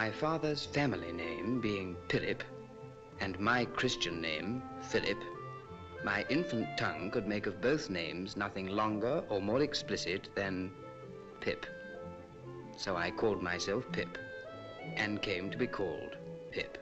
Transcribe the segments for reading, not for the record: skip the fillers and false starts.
My father's family name being Philip, and my Christian name, Philip, my infant tongue could make of both names nothing longer or more explicit than Pip. So I called myself Pip, and came to be called Pip.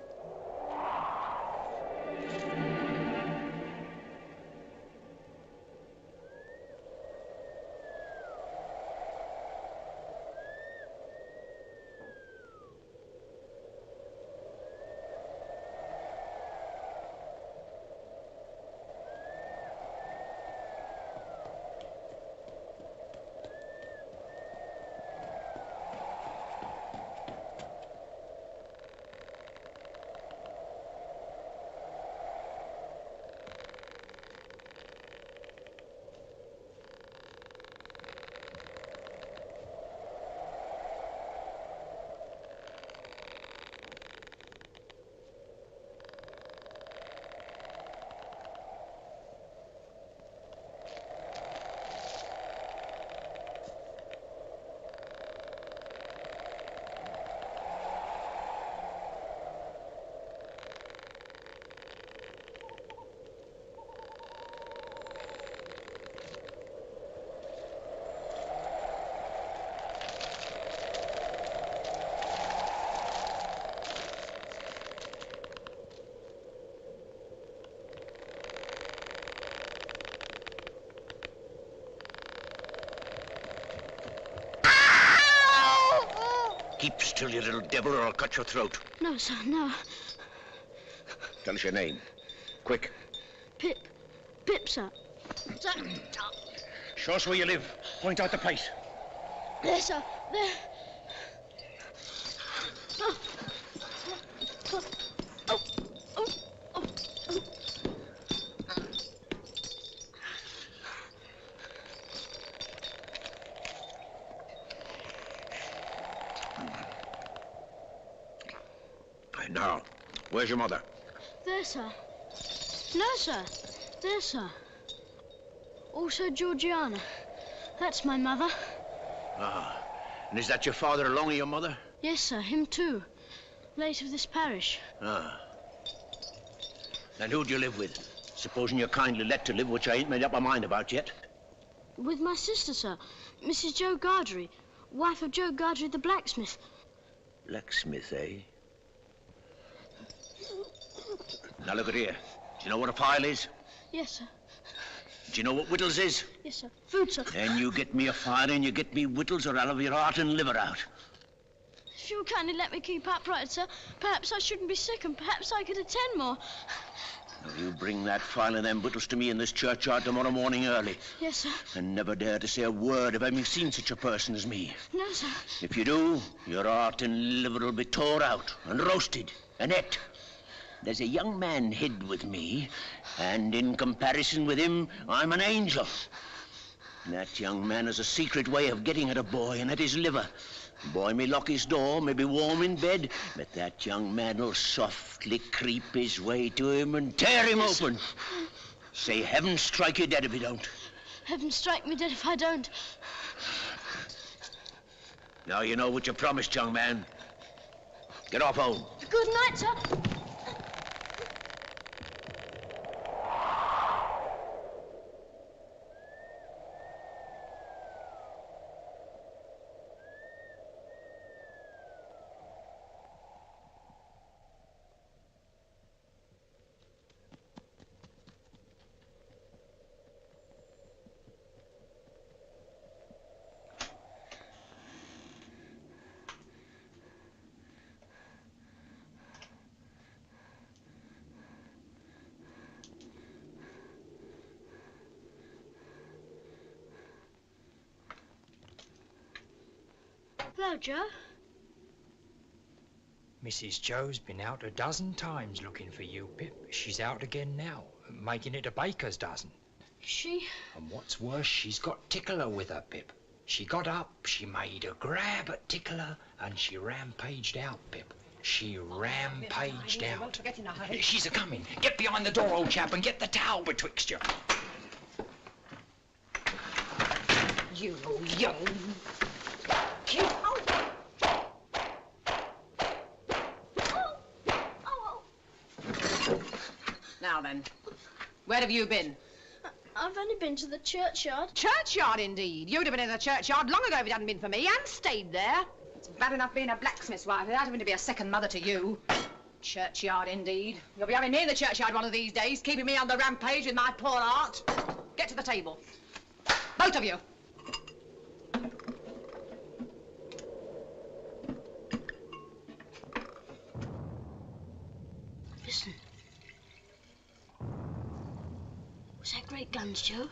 Keep still, you little devil, or I'll cut your throat. No, sir, no. Tell us your name. Quick. Pip. Pip, sir. Sir. Show us where you live. Point out the place. There, sir. There. Oh. Oh. Oh. Oh. Oh. Now, where's your mother? There, sir. No, sir. There, sir. Also Georgiana. That's my mother. Ah, and is that your father along with your mother? Yes, sir, him too. Late of this parish. Ah. And who do you live with? Supposing you're kindly let to live, which I ain't made up my mind about yet. With my sister, sir. Mrs. Joe Gargery, wife of Joe Gargery the blacksmith. Blacksmith, eh? Now look at here. Do you know what a file is? Yes, sir. Do you know what whittles is? Yes, sir. Food, sir. Then you get me a file and you get me whittles, or I'll have your heart and liver out. If you'll kindly let me keep upright, sir, perhaps I shouldn't be sick and perhaps I could attend more. Now you bring that file and them whittles to me in this churchyard tomorrow morning early. Yes, sir. And never dare to say a word of having seen such a person as me. No, sir. If you do, your heart and liver will be tore out and roasted and ate. There's a young man hid with me, and in comparison with him, I'm an angel. That young man has a secret way of getting at a boy and at his liver. Boy may lock his door, may be warm in bed, but that young man will softly creep his way to him and tear him open. Say, heaven strike you dead if you don't. Heaven strike me dead if I don't. Now you know what you promised, young man. Get off home. Good night, sir. Hello, Joe. Mrs. Joe's been out a dozen times looking for you, Pip. She's out again now, making it a baker's dozen. She? And what's worse, she's got Tickler with her, Pip. She got up, she made a grab at Tickler, and she rampaged out, Pip. She rampaged out. She's a-coming. Get behind the door, old chap, and get the towel betwixt you. You young... Now then, where have you been? I've only been to the churchyard. Churchyard, indeed. You'd have been in the churchyard long ago if it hadn't been for me, and stayed there. It's bad enough being a blacksmith's wife without having to be a second mother to you. Churchyard, indeed. You'll be having me in the churchyard one of these days, keeping me on the rampage with my poor art. Get to the table. Both of you. Listen. Was that great guns, Joe?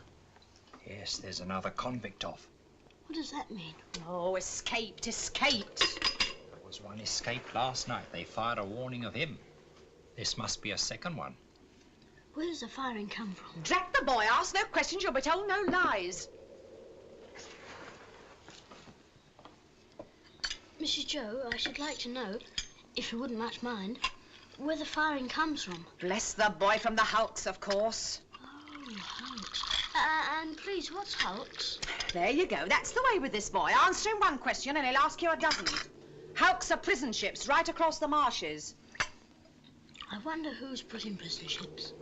Yes, there's another convict off. What does that mean? Oh, escaped, escaped. There was one escaped last night. They fired a warning of him. This must be a second one. Where does the firing come from? Drat the boy, ask no questions, you'll be told no lies. Mrs. Joe, I should like to know, if you wouldn't much mind, where the firing comes from. Bless the boy, from the hulks, of course. Oh, hulks. And please, what's hulks? There you go. That's the way with this boy. Answer him one question and he'll ask you a dozen. Hulks are prison ships right across the marshes. I wonder who's put in prison ships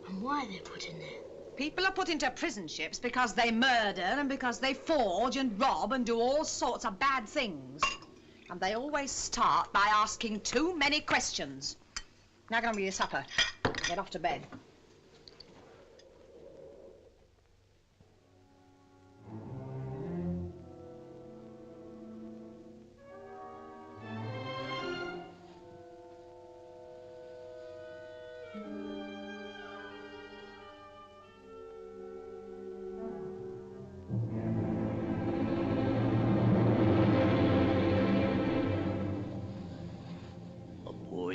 and why they're put in there. People are put into prison ships because they murder and because they forge and rob and do all sorts of bad things. And they always start by asking too many questions. Now get on with your supper. Get off to bed.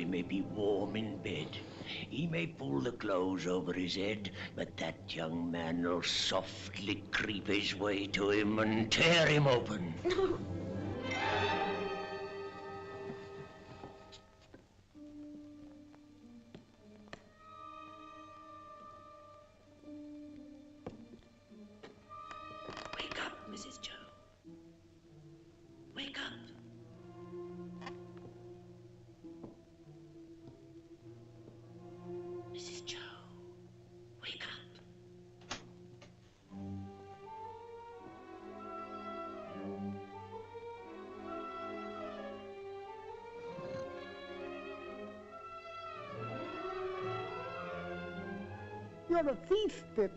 May be warm in bed. He may pull the clothes over his head, but that young man will softly creep his way to him and tear him open. Wake up, Mrs. Joe. Wake up. Mrs. Joe, wake up. You're a thief, Pip.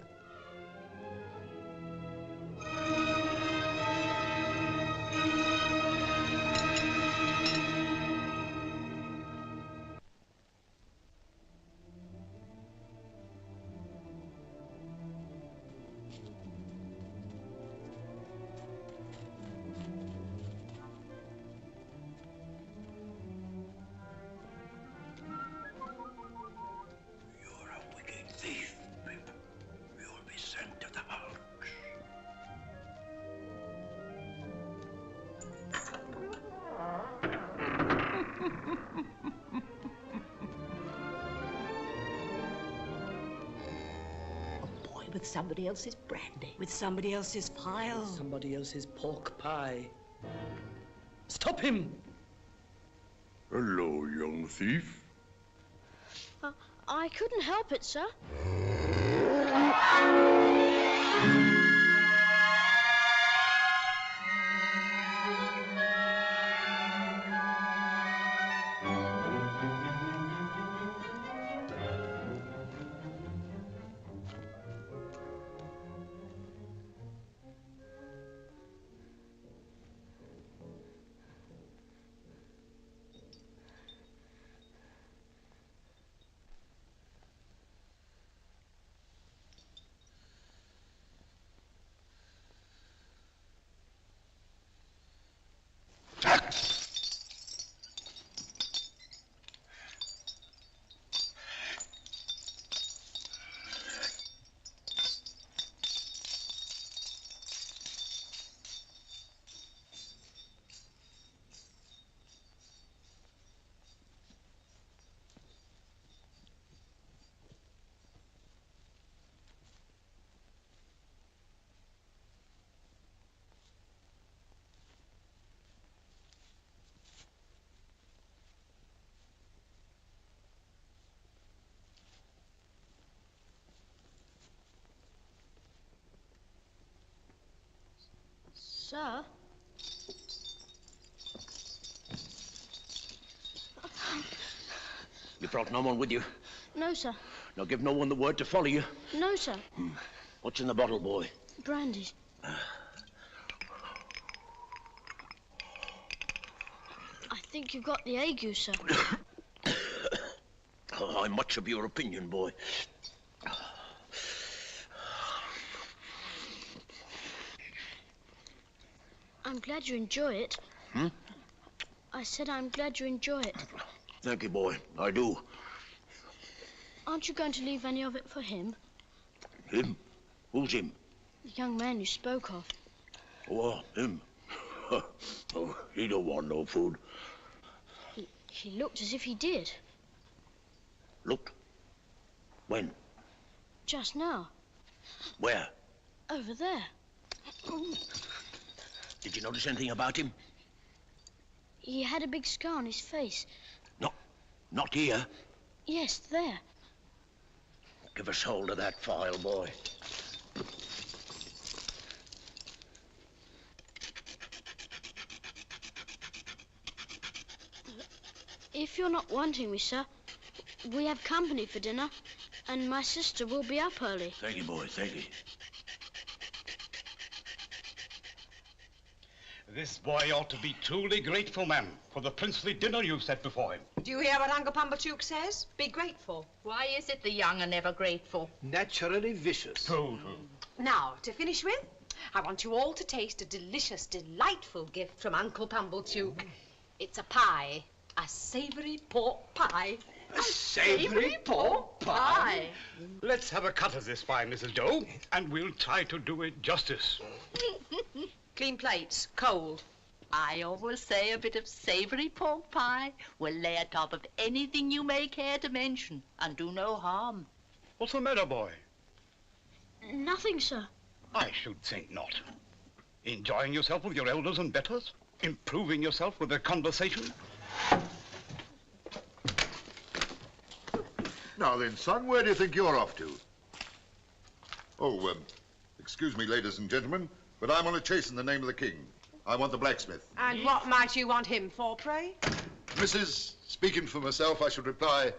Thief, Pip. You'll be sent to the hulks. A boy with somebody else's brandy. With somebody else's file. Somebody else's pork pie. Stop him! Hello, young thief. I couldn't help it, sir. Sir? You brought no one with you? No, sir. Now give no one the word to follow you? No, sir. What's in the bottle, boy? Brandy. I think you've got the ague, sir. Oh, I'm much of your opinion, boy. I'm glad you enjoy it. I said I'm glad you enjoy it. Thank you, boy. I do. Aren't you going to leave any of it for him? Him? Who's him? The young man you spoke of. Oh, him. Oh, he don't want no food. He looked as if he did. Looked? When? Just now. Where? Over there. Did you notice anything about him? He had a big scar on his face. No, not here. Yes, there. Give us hold of that file, boy. If you're not wanting me, sir, we have company for dinner, and my sister will be up early. Thank you, boy, thank you. This boy ought to be truly grateful, ma'am, for the princely dinner you've set before him. Do you hear what Uncle Pumblechook says? Be grateful. Why is it the young are never grateful? Naturally vicious. Now, to finish with, I want you all to taste a delicious, delightful gift from Uncle Pumblechook. It's a pie. A savoury pork pie. A savoury pork pie? Let's have a cut of this pie, Mrs. Doe, and we'll try to do it justice. Clean plates, cold. I always say a bit of savoury pork pie will lay atop of anything you may care to mention and do no harm. What's the matter, boy? Nothing, sir. I should think not. Enjoying yourself with your elders and betters? Improving yourself with their conversation? Now then, son, where do you think you're off to? Oh, excuse me, ladies and gentlemen, but I'm on a chase in the name of the king. I want the blacksmith. And what might you want him for, pray? Mrs., speaking for myself, I should reply,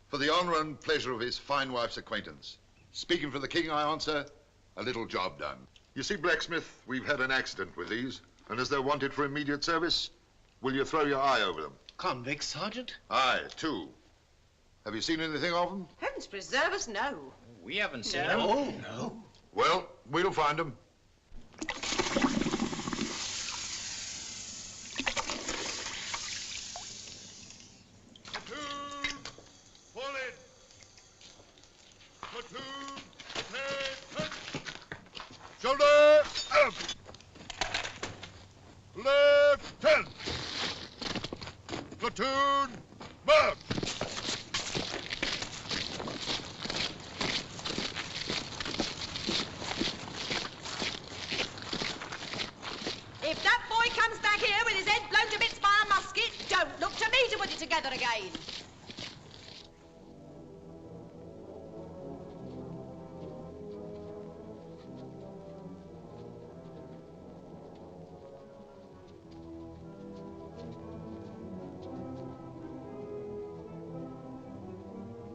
for the honour and pleasure of his fine wife's acquaintance. Speaking for the king, I answer, a little job done. You see, blacksmith, we've had an accident with these, and as they're wanted for immediate service, will you throw your eye over them? Convicts, Sergeant? Aye, 2. Have you seen anything of them? Heavens preserve us, no. We haven't seen No. them. No. Well, we'll find them. Platoon, forward. Platoon, prepare, shoulder, up. Left hand. Platoon, march. If that boy comes back here with his head blown to bits by a musket, don't look to me to put it together again.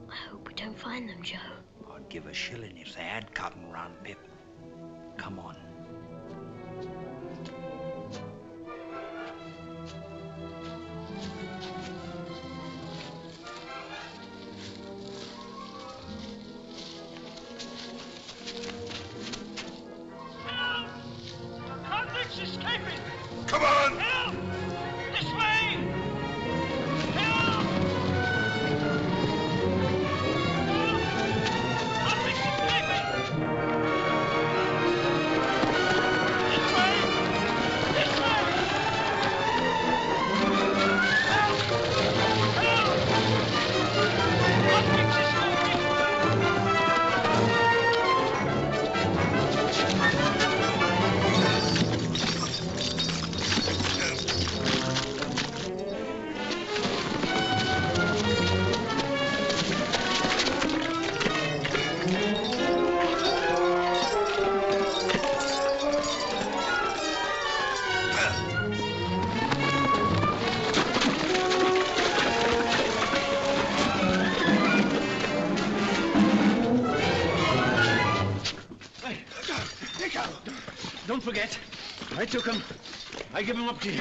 I hope we don't find them, Joe. I'd give a shilling if they had cut and run, Pip. Come on. Convicts escaping! Come on! Help! This way! Help! Convicts escaping! This way! Don't forget, I took him. I give him up to you.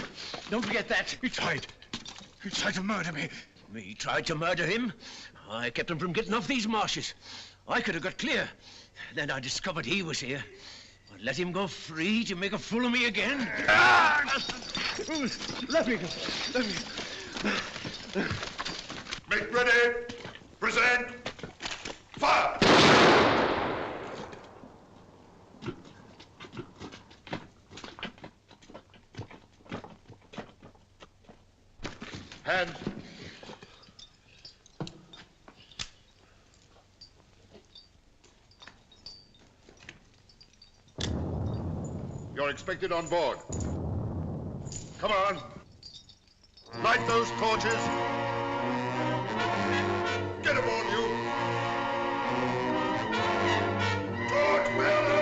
Don't forget that. He tried to murder me. Me tried to murder him? I kept him from getting off these marshes. I could have got clear. Then I discovered he was here. I let him go free to make a fool of me again. Let me go. Make ready. Present. Fire! Hands. You're expected on board. Come on. Light those torches. Get aboard, you. Torchbearers!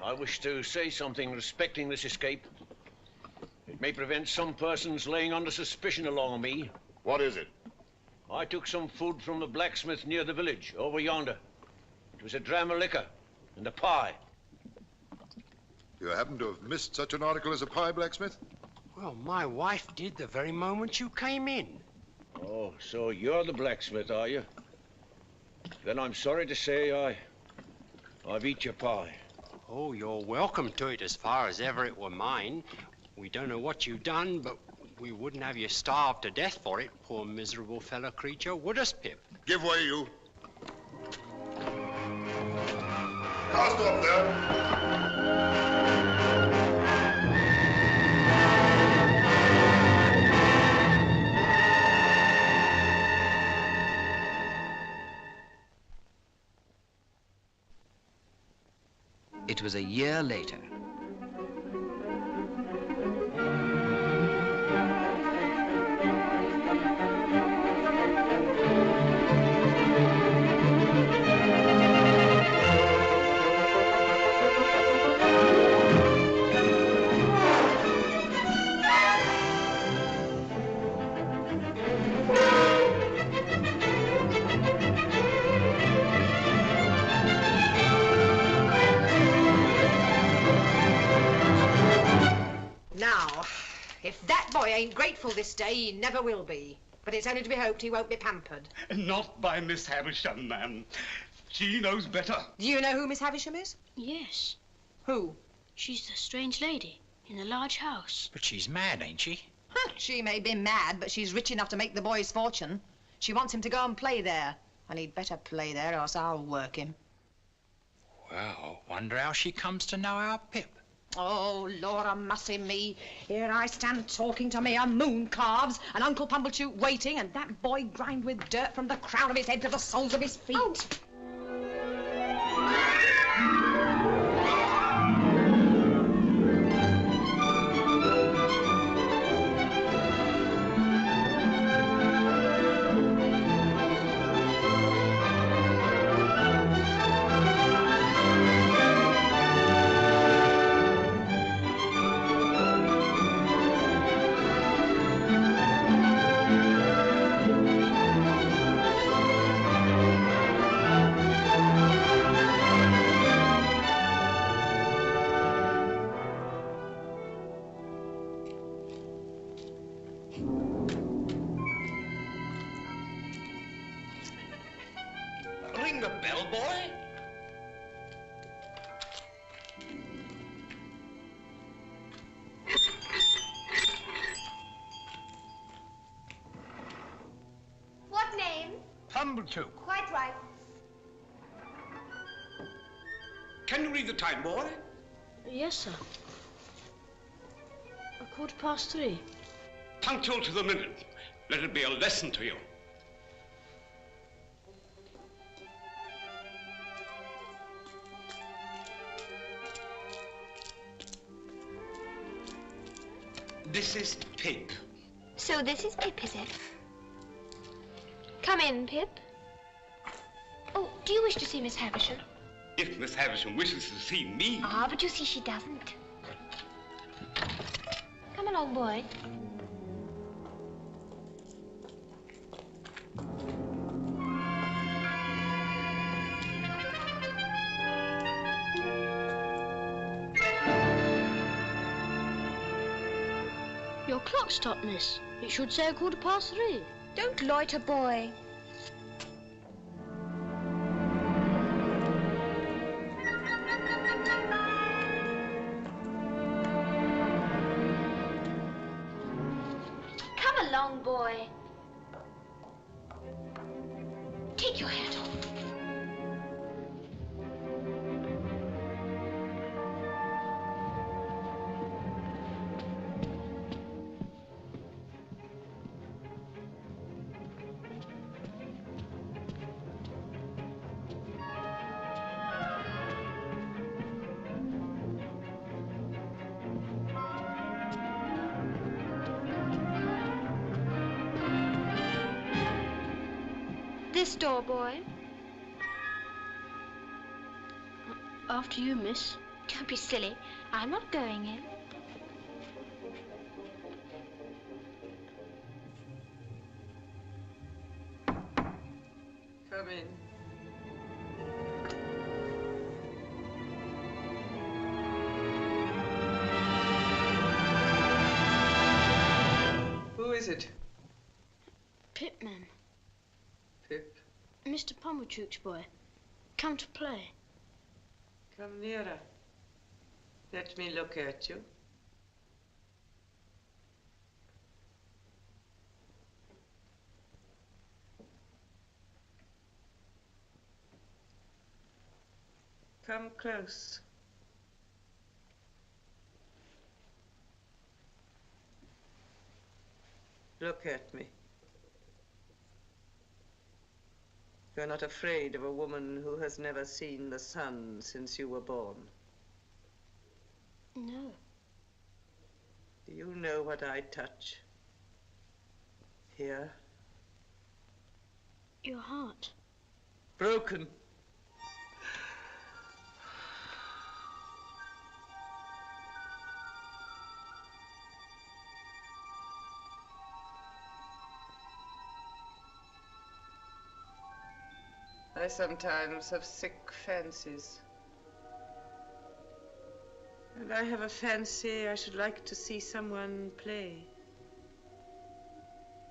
I wish to say something respecting this escape. It may prevent some persons laying under suspicion along me. What is it? I took some food from the blacksmith near the village, over yonder. It was a dram of liquor and a pie. You happen to have missed such an article as a pie, blacksmith? Well, my wife did the very moment you came in. Oh, so you're the blacksmith, are you? Then I'm sorry to say I've eat your pie. Oh, you're welcome to it as far as ever it were mine. We don't know what you've done, but we wouldn't have you starved to death for it, poor miserable fellow creature, would us, Pip? Give way, you. Cast off there. It was a year later. If that boy ain't grateful this day, he never will be. But it's only to be hoped he won't be pampered. Not by Miss Havisham, ma'am. She knows better. Do you know who Miss Havisham is? Yes. Who? She's the strange lady in the large house. But she's mad, ain't she? Huh, she may be mad, but she's rich enough to make the boy's fortune. She wants him to go and play there. And he'd better play there, or else I'll work him. Well, wonder how she comes to know our Pip. Oh, Laura mussy me. Here I stand talking to me moon calves, and Uncle Pumblechook waiting, and that boy grimed with dirt from the crown of his head to the soles of his feet. Oh. Ring the bell, boy. What name? Pumblechook. Quite right. Can you read the time, boy? Yes, sir. 3:15. Punctual to the minute. Let it be a lesson to you. This is Pip. So this is Pip, is it? Come in, Pip. Oh, do you wish to see Miss Havisham? If Miss Havisham wishes to see me... Ah, but you see she doesn't. Come along, boy. Your clock stopped, miss. It should say 3:15. Don't loiter, boy. Come along, boy. Take your hat off. This door, boy. After you, miss. Don't be silly. I'm not going in. Come in. Who is it? Pip, ma'am. Pip. Mr. Pumblechook's boy. Come to play. Come nearer. Let me look at you. Come close. Look at me. You're not afraid of a woman who has never seen the sun since you were born. No. Do you know what I touch? Here? Your heart. Broken. I sometimes have sick fancies. And I have a fancy I should like to see someone play.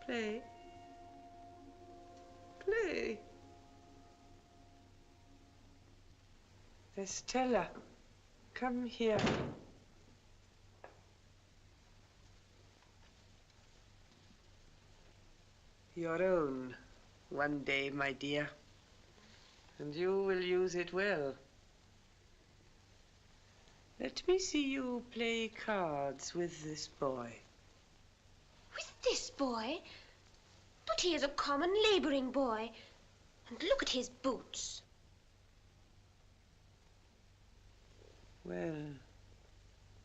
Play. Play. Estella, come here. Your own, one day, my dear. And you will use it well. Let me see you play cards with this boy. With this boy? But he is a common labouring boy. And look at his boots. Well,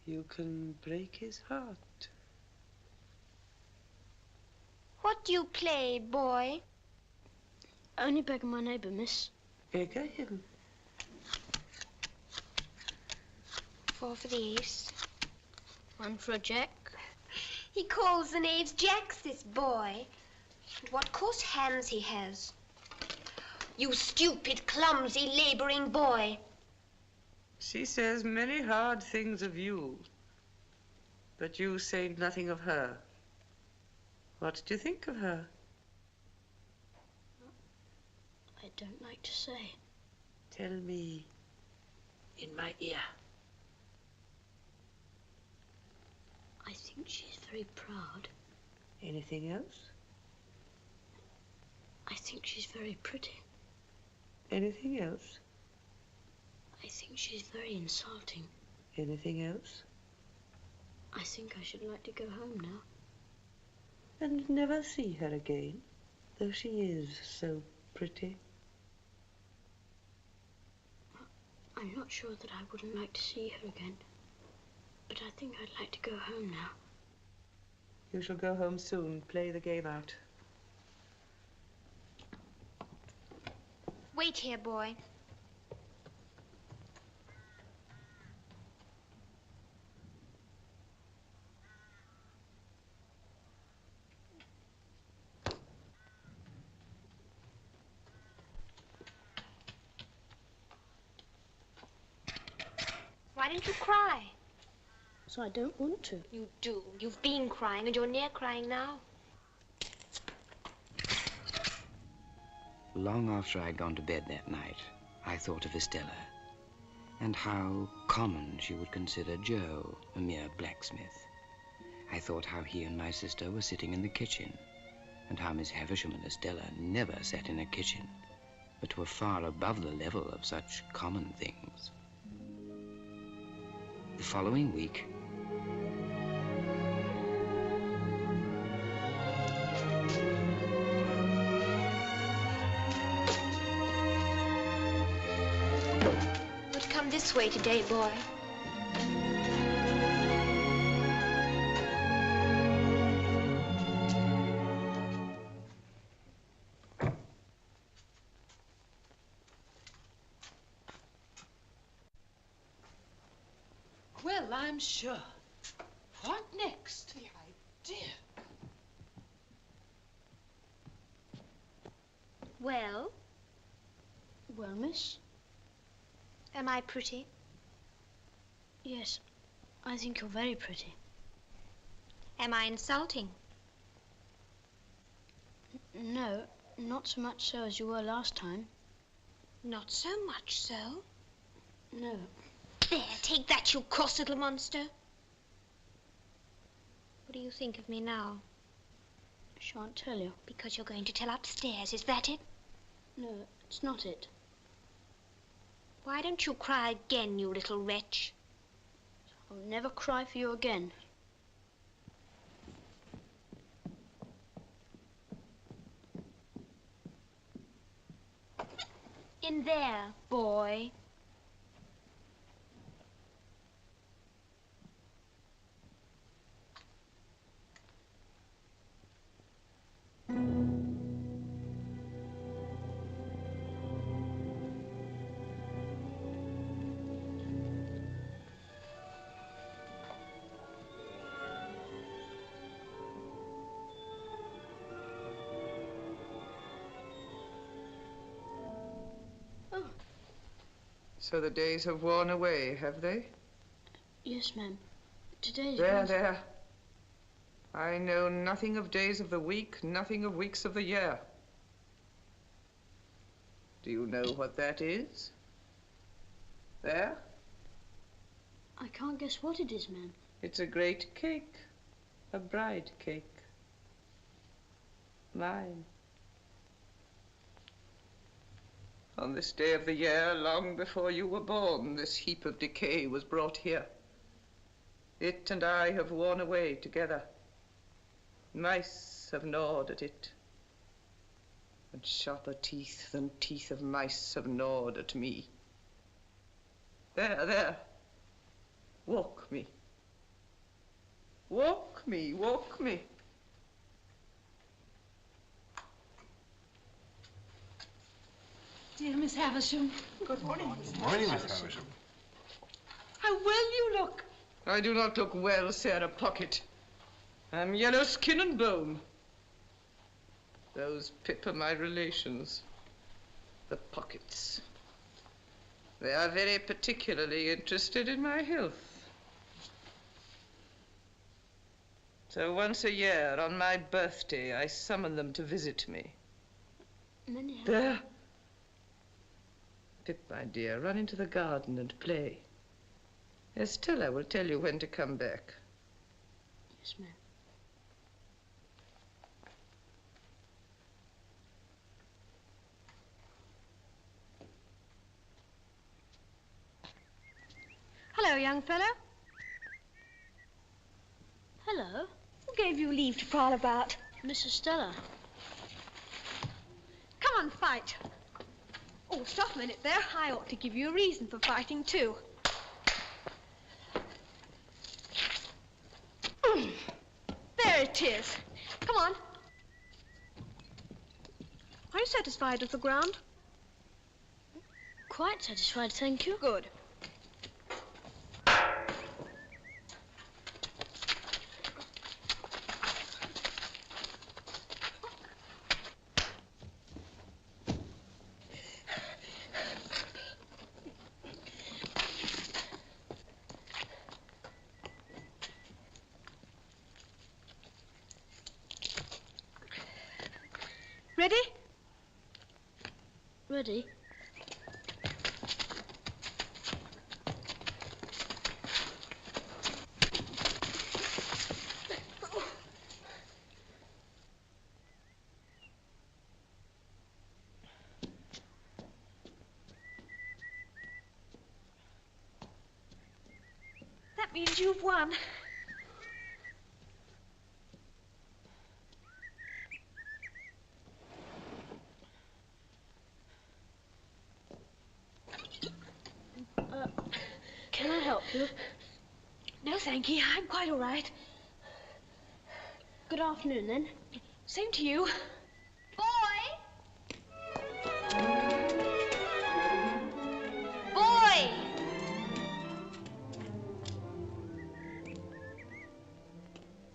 you can break his heart. What do you play, boy? Only begging my neighbour, miss. Beggar him. 4 for the ace. 1 for a jack. He calls the knaves jacks, this boy. And what coarse hands he has. You stupid, clumsy, labouring boy. She says many hard things of you, but you say nothing of her. What do you think of her? I don't like to say. Tell me in my ear. I think she's very proud. Anything else? I think she's very pretty. Anything else? I think she's very insulting. Anything else? I think I should like to go home now. And never see her again, though she is so pretty. I'm not sure that I wouldn't like to see her again, but I think I'd like to go home now. You shall go home soon. Play the game out. Wait here, boy. Why don't you cry? So I don't want to. You do. You've been crying and you're near crying now. Long after I'd gone to bed that night, I thought of Estella and how common she would consider Joe, a mere blacksmith. I thought how he and my sister were sitting in the kitchen, and how Miss Havisham and Estella never sat in a kitchen, but were far above the level of such common things. The following week, But come this way today, boy. Well, I'm sure. What next? The idea. Well? Well, miss? Am I pretty? Yes, I think you're very pretty. Am I insulting? No, not so much so as you were last time. Not so much so. No. There, take that, you cross little monster. What do you think of me now? I shan't tell you. Because you're going to tell upstairs, is that it? No, it's not it. Why don't you cry again, you little wretch? I'll never cry for you again. In there, boy. So the days have worn away, have they? Yes, ma'am. Today's... There. I know nothing of days of the week, nothing of weeks of the year. Do you know what that is? There? I can't guess what it is, ma'am. It's a great cake. A bride cake. Mine. On this day of the year, long before you were born, this heap of decay was brought here. It and I have worn away together. Mice have gnawed at it. And sharper teeth than teeth of mice have gnawed at me. There. Walk me. Walk me. Dear Miss Havisham. Good morning. Good morning, Miss Havisham. How well you look. I do not look well, Sarah Pocket. I'm yellow skin and bone. Those Pip are my relations, the Pockets. They are very particularly interested in my health. So once a year, on my birthday, I summon them to visit me. There. Pip, my dear, run into the garden and play. Estella will tell you when to come back. Yes, ma'am. Hello, young fellow. Hello. Who gave you leave to prowl about? Miss Estella. Come on, fight. Oh, stop a minute there. I ought to give you a reason for fighting, too. There it is. Come on. Are you satisfied with the ground? Quite satisfied, thank you. Good. already. That means you've won. Can I help you? No, thank you. I'm quite all right. Good afternoon, then. Same to you. Boy!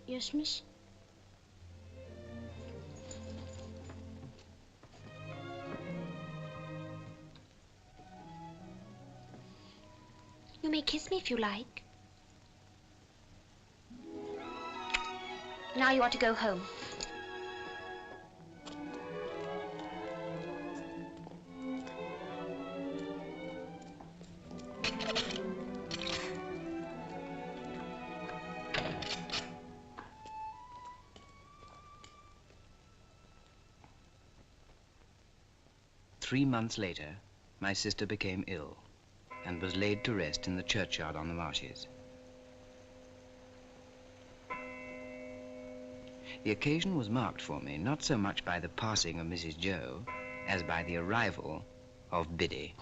Yes, miss? You may kiss me if you like. Now you ought to go home. Three months later, my sister became ill and was laid to rest in the churchyard on the marshes. The occasion was marked for me not so much by the passing of Mrs. Joe as by the arrival of Biddy.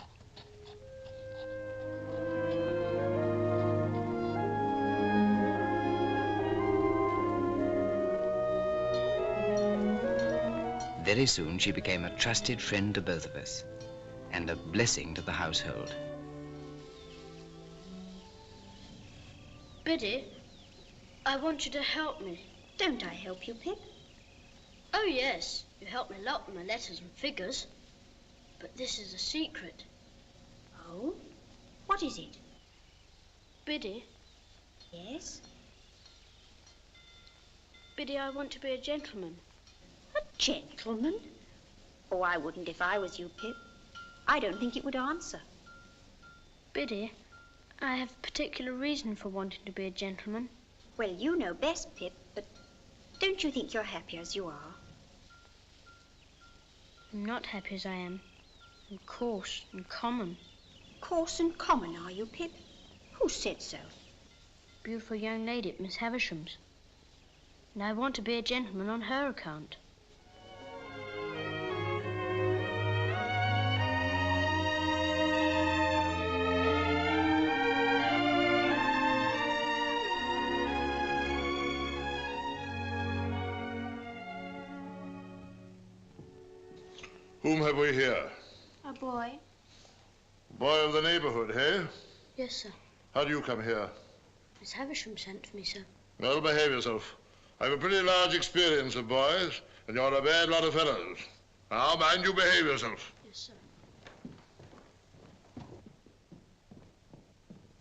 Very soon she became a trusted friend to both of us and a blessing to the household. Biddy, I want you to help me. Don't I help you, Pip? Oh, yes. You help me a lot with my letters and figures. But this is a secret. Oh? What is it? Biddy. Yes? Biddy, I want to be a gentleman. A gentleman? Oh, I wouldn't if I was you, Pip. I don't think it would answer. Biddy, I have a particular reason for wanting to be a gentleman. Well, you know best, Pip, but don't you think you're happy as you are? I'm not happy as I am. I'm coarse and common. Coarse and common, are you, Pip? Who said so? Beautiful young lady at Miss Havisham's. And I want to be a gentleman on her account. Whom have we here? A boy. Boy of the neighborhood, eh? Yes, sir. How do you come here? Miss Havisham sent for me, sir. Well, behave yourself. I've a pretty large experience of boys, and you're a bad lot of fellows. Now, mind you behave yourself. Yes, sir.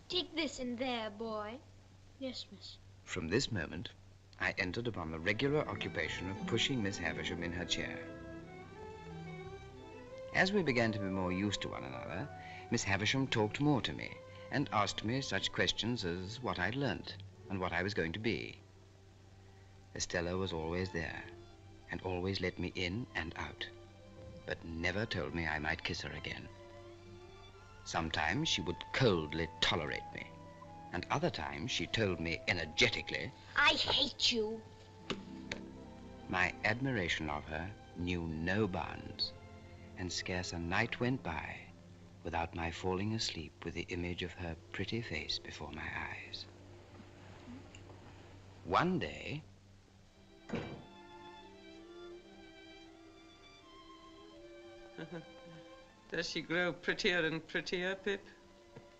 Take this in there, boy. Yes, miss. From this moment, I entered upon the regular occupation of pushing Miss Havisham in her chair. As we began to be more used to one another, Miss Havisham talked more to me and asked me such questions as what I'd learnt and what I was going to be. Estella was always there and always let me in and out, but never told me I might kiss her again. Sometimes she would coldly tolerate me, and other times she told me energetically, I hate you. My admiration of her knew no bounds, and scarce a night went by without my falling asleep with the image of her pretty face before my eyes. One day, Does she grow prettier and prettier, Pip?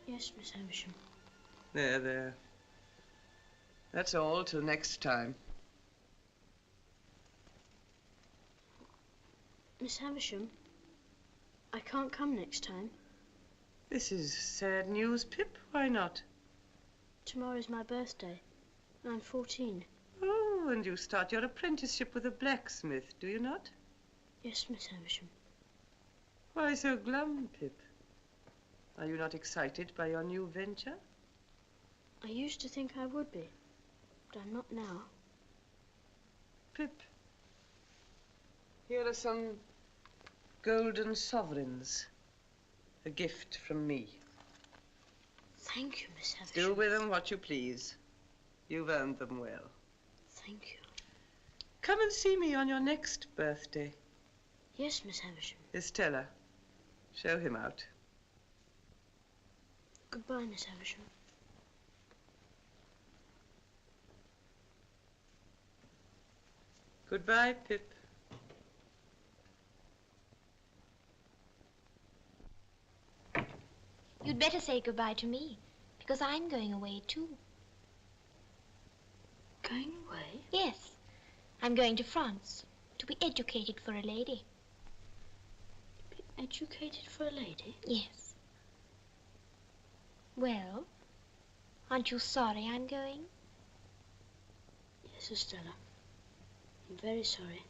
Yes, Miss Havisham. There, there. That's all till next time. Miss Havisham, I can't come next time. This is sad news, Pip. Why not? Tomorrow's my birthday. I'm 14. Oh, and you start your apprenticeship with a blacksmith, do you not? Yes, Miss Havisham. Why so glum, Pip? Are you not excited by your new venture? I used to think I would be, but I'm not now. Pip, here are some golden sovereigns. A gift from me. Thank you, Miss Havisham. Do with them what you please. You've earned them well. Thank you. Come and see me on your next birthday. Yes, Miss Havisham. Estella, show him out. Goodbye, Miss Havisham. Goodbye, Pip. You'd better say goodbye to me, because I'm going away too. Going away? Yes. I'm going to France to be educated for a lady. Be educated for a lady? Yes. Well, aren't you sorry I'm going? Yes, Estella. I'm very sorry.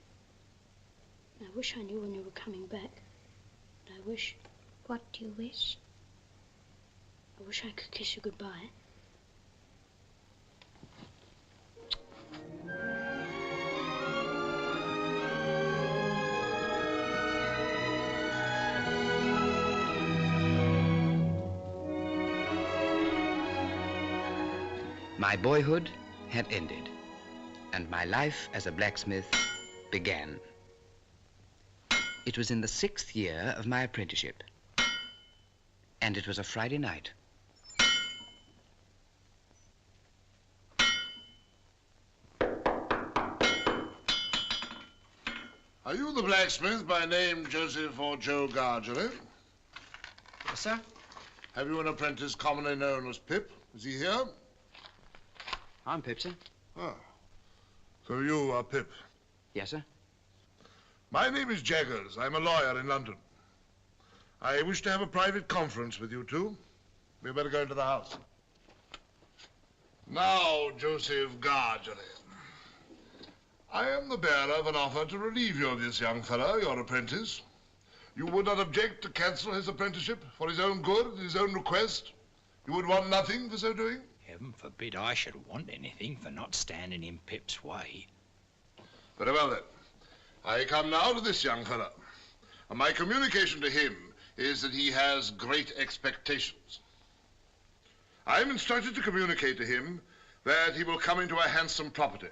I wish I knew when you were coming back. But I wish... What do you wish? I wish I could kiss you goodbye. My boyhood had ended, and my life as a blacksmith began. It was in the 6th year of my apprenticeship, and it was a Friday night. Are you the blacksmith by name Joseph or Joe Gargery? Yes, sir. Have you an apprentice commonly known as Pip? Is he here? I'm Pip, sir. Ah. So you are Pip? Yes, sir. My name is Jaggers. I'm a lawyer in London. I wish to have a private conference with you two. We'd better go into the house. Now, Joseph Gargery, I am the bearer of an offer to relieve you of this young fellow, your apprentice. You would not object to cancel his apprenticeship for his own good, at his own request? You would want nothing for so doing? Heaven forbid I should want anything for not standing in Pip's way. Very well, then. I come now to this young fellow. And my communication to him is that he has great expectations. I am instructed to communicate to him that he will come into a handsome property.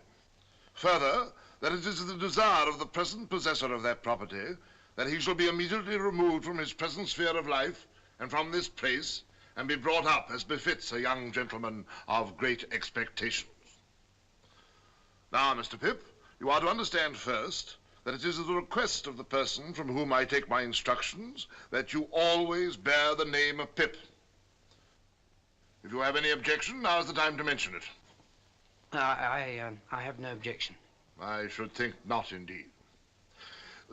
Further, that it is the desire of the present possessor of that property that he shall be immediately removed from his present sphere of life and from this place and be brought up as befits a young gentleman of great expectations. Now, Mr. Pip, you are to understand first that it is at the request of the person from whom I take my instructions that you always bear the name of Pip. If you have any objection, now is the time to mention it. I have no objection. I should think not, indeed.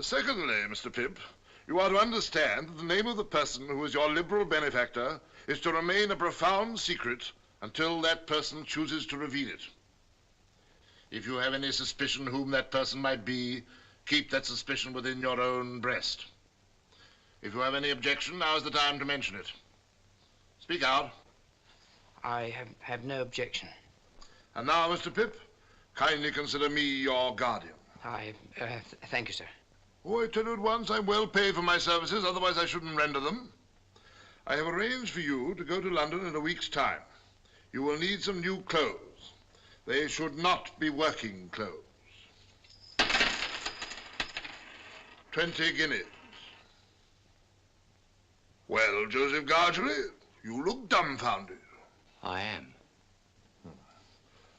Secondly, Mr. Pip, you are to understand that the name of the person who is your liberal benefactor is to remain a profound secret until that person chooses to reveal it. If you have any suspicion whom that person might be, keep that suspicion within your own breast. If you have any objection, now is the time to mention it. Speak out. I have no objection. And now, Mr. Pip, kindly consider me your guardian. Thank you, sir. Oh, I tell you at once, I'm well paid for my services, otherwise I shouldn't render them. I have arranged for you to go to London in a week's time. You will need some new clothes. They should not be working clothes. 20 guineas. Well, Joseph Gargery, you look dumbfounded. I am.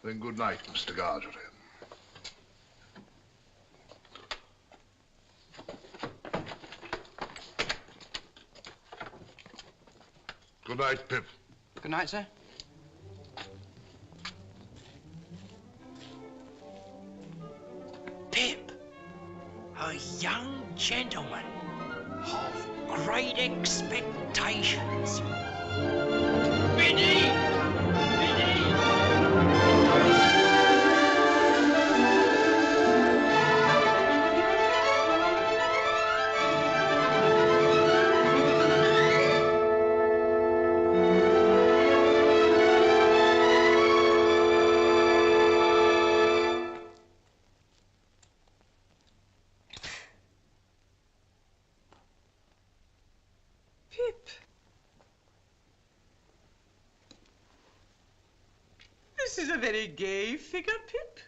Then good night, Mr. Gargery. Good night, Pip. Good night, sir. Pip, a young gentleman of great expectations. Biddy! a very gay figure, Pip.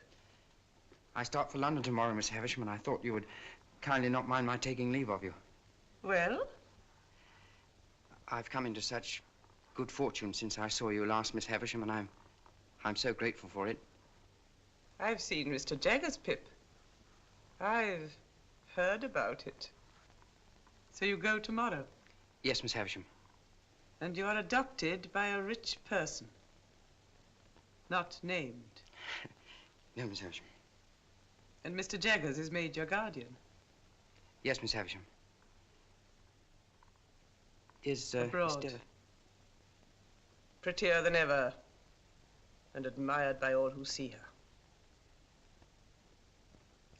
I start for London tomorrow, Miss Havisham, and I thought you would kindly not mind my taking leave of you. Well? I've come into such good fortune since I saw you last, Miss Havisham, and I'm so grateful for it. I've seen Mr. Jaggers, Pip. I've heard about it. So you go tomorrow? Yes, Miss Havisham. And you are adopted by a rich person. Not named. No, Miss Havisham. And Mr. Jaggers is made your guardian? Yes, Miss Havisham. Is, abroad. Mr. Prettier than ever, and admired by all who see her.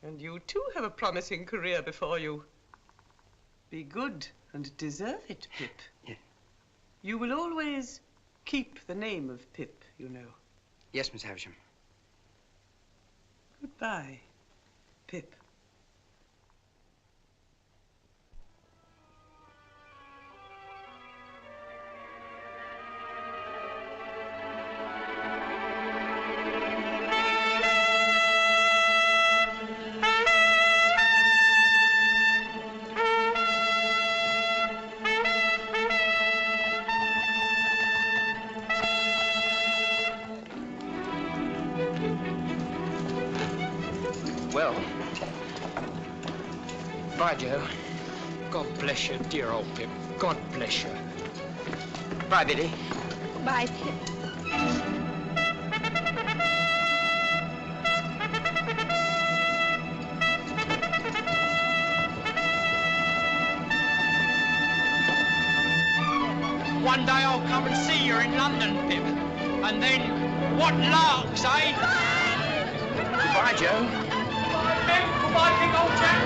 And you, too, have a promising career before you. Be good and deserve it, Pip. Yeah. You will always keep the name of Pip, you know. Yes, Miss Havisham. Goodbye, Pip. Well, bye, Joe. God bless you, dear old Pip. God bless you. Bye, Biddy. Bye, Pip. One day I'll come and see you in London, Pip. And then, what larks, eh? Goodbye, Joe. Goodbye, Pip. Goodbye, big old chap.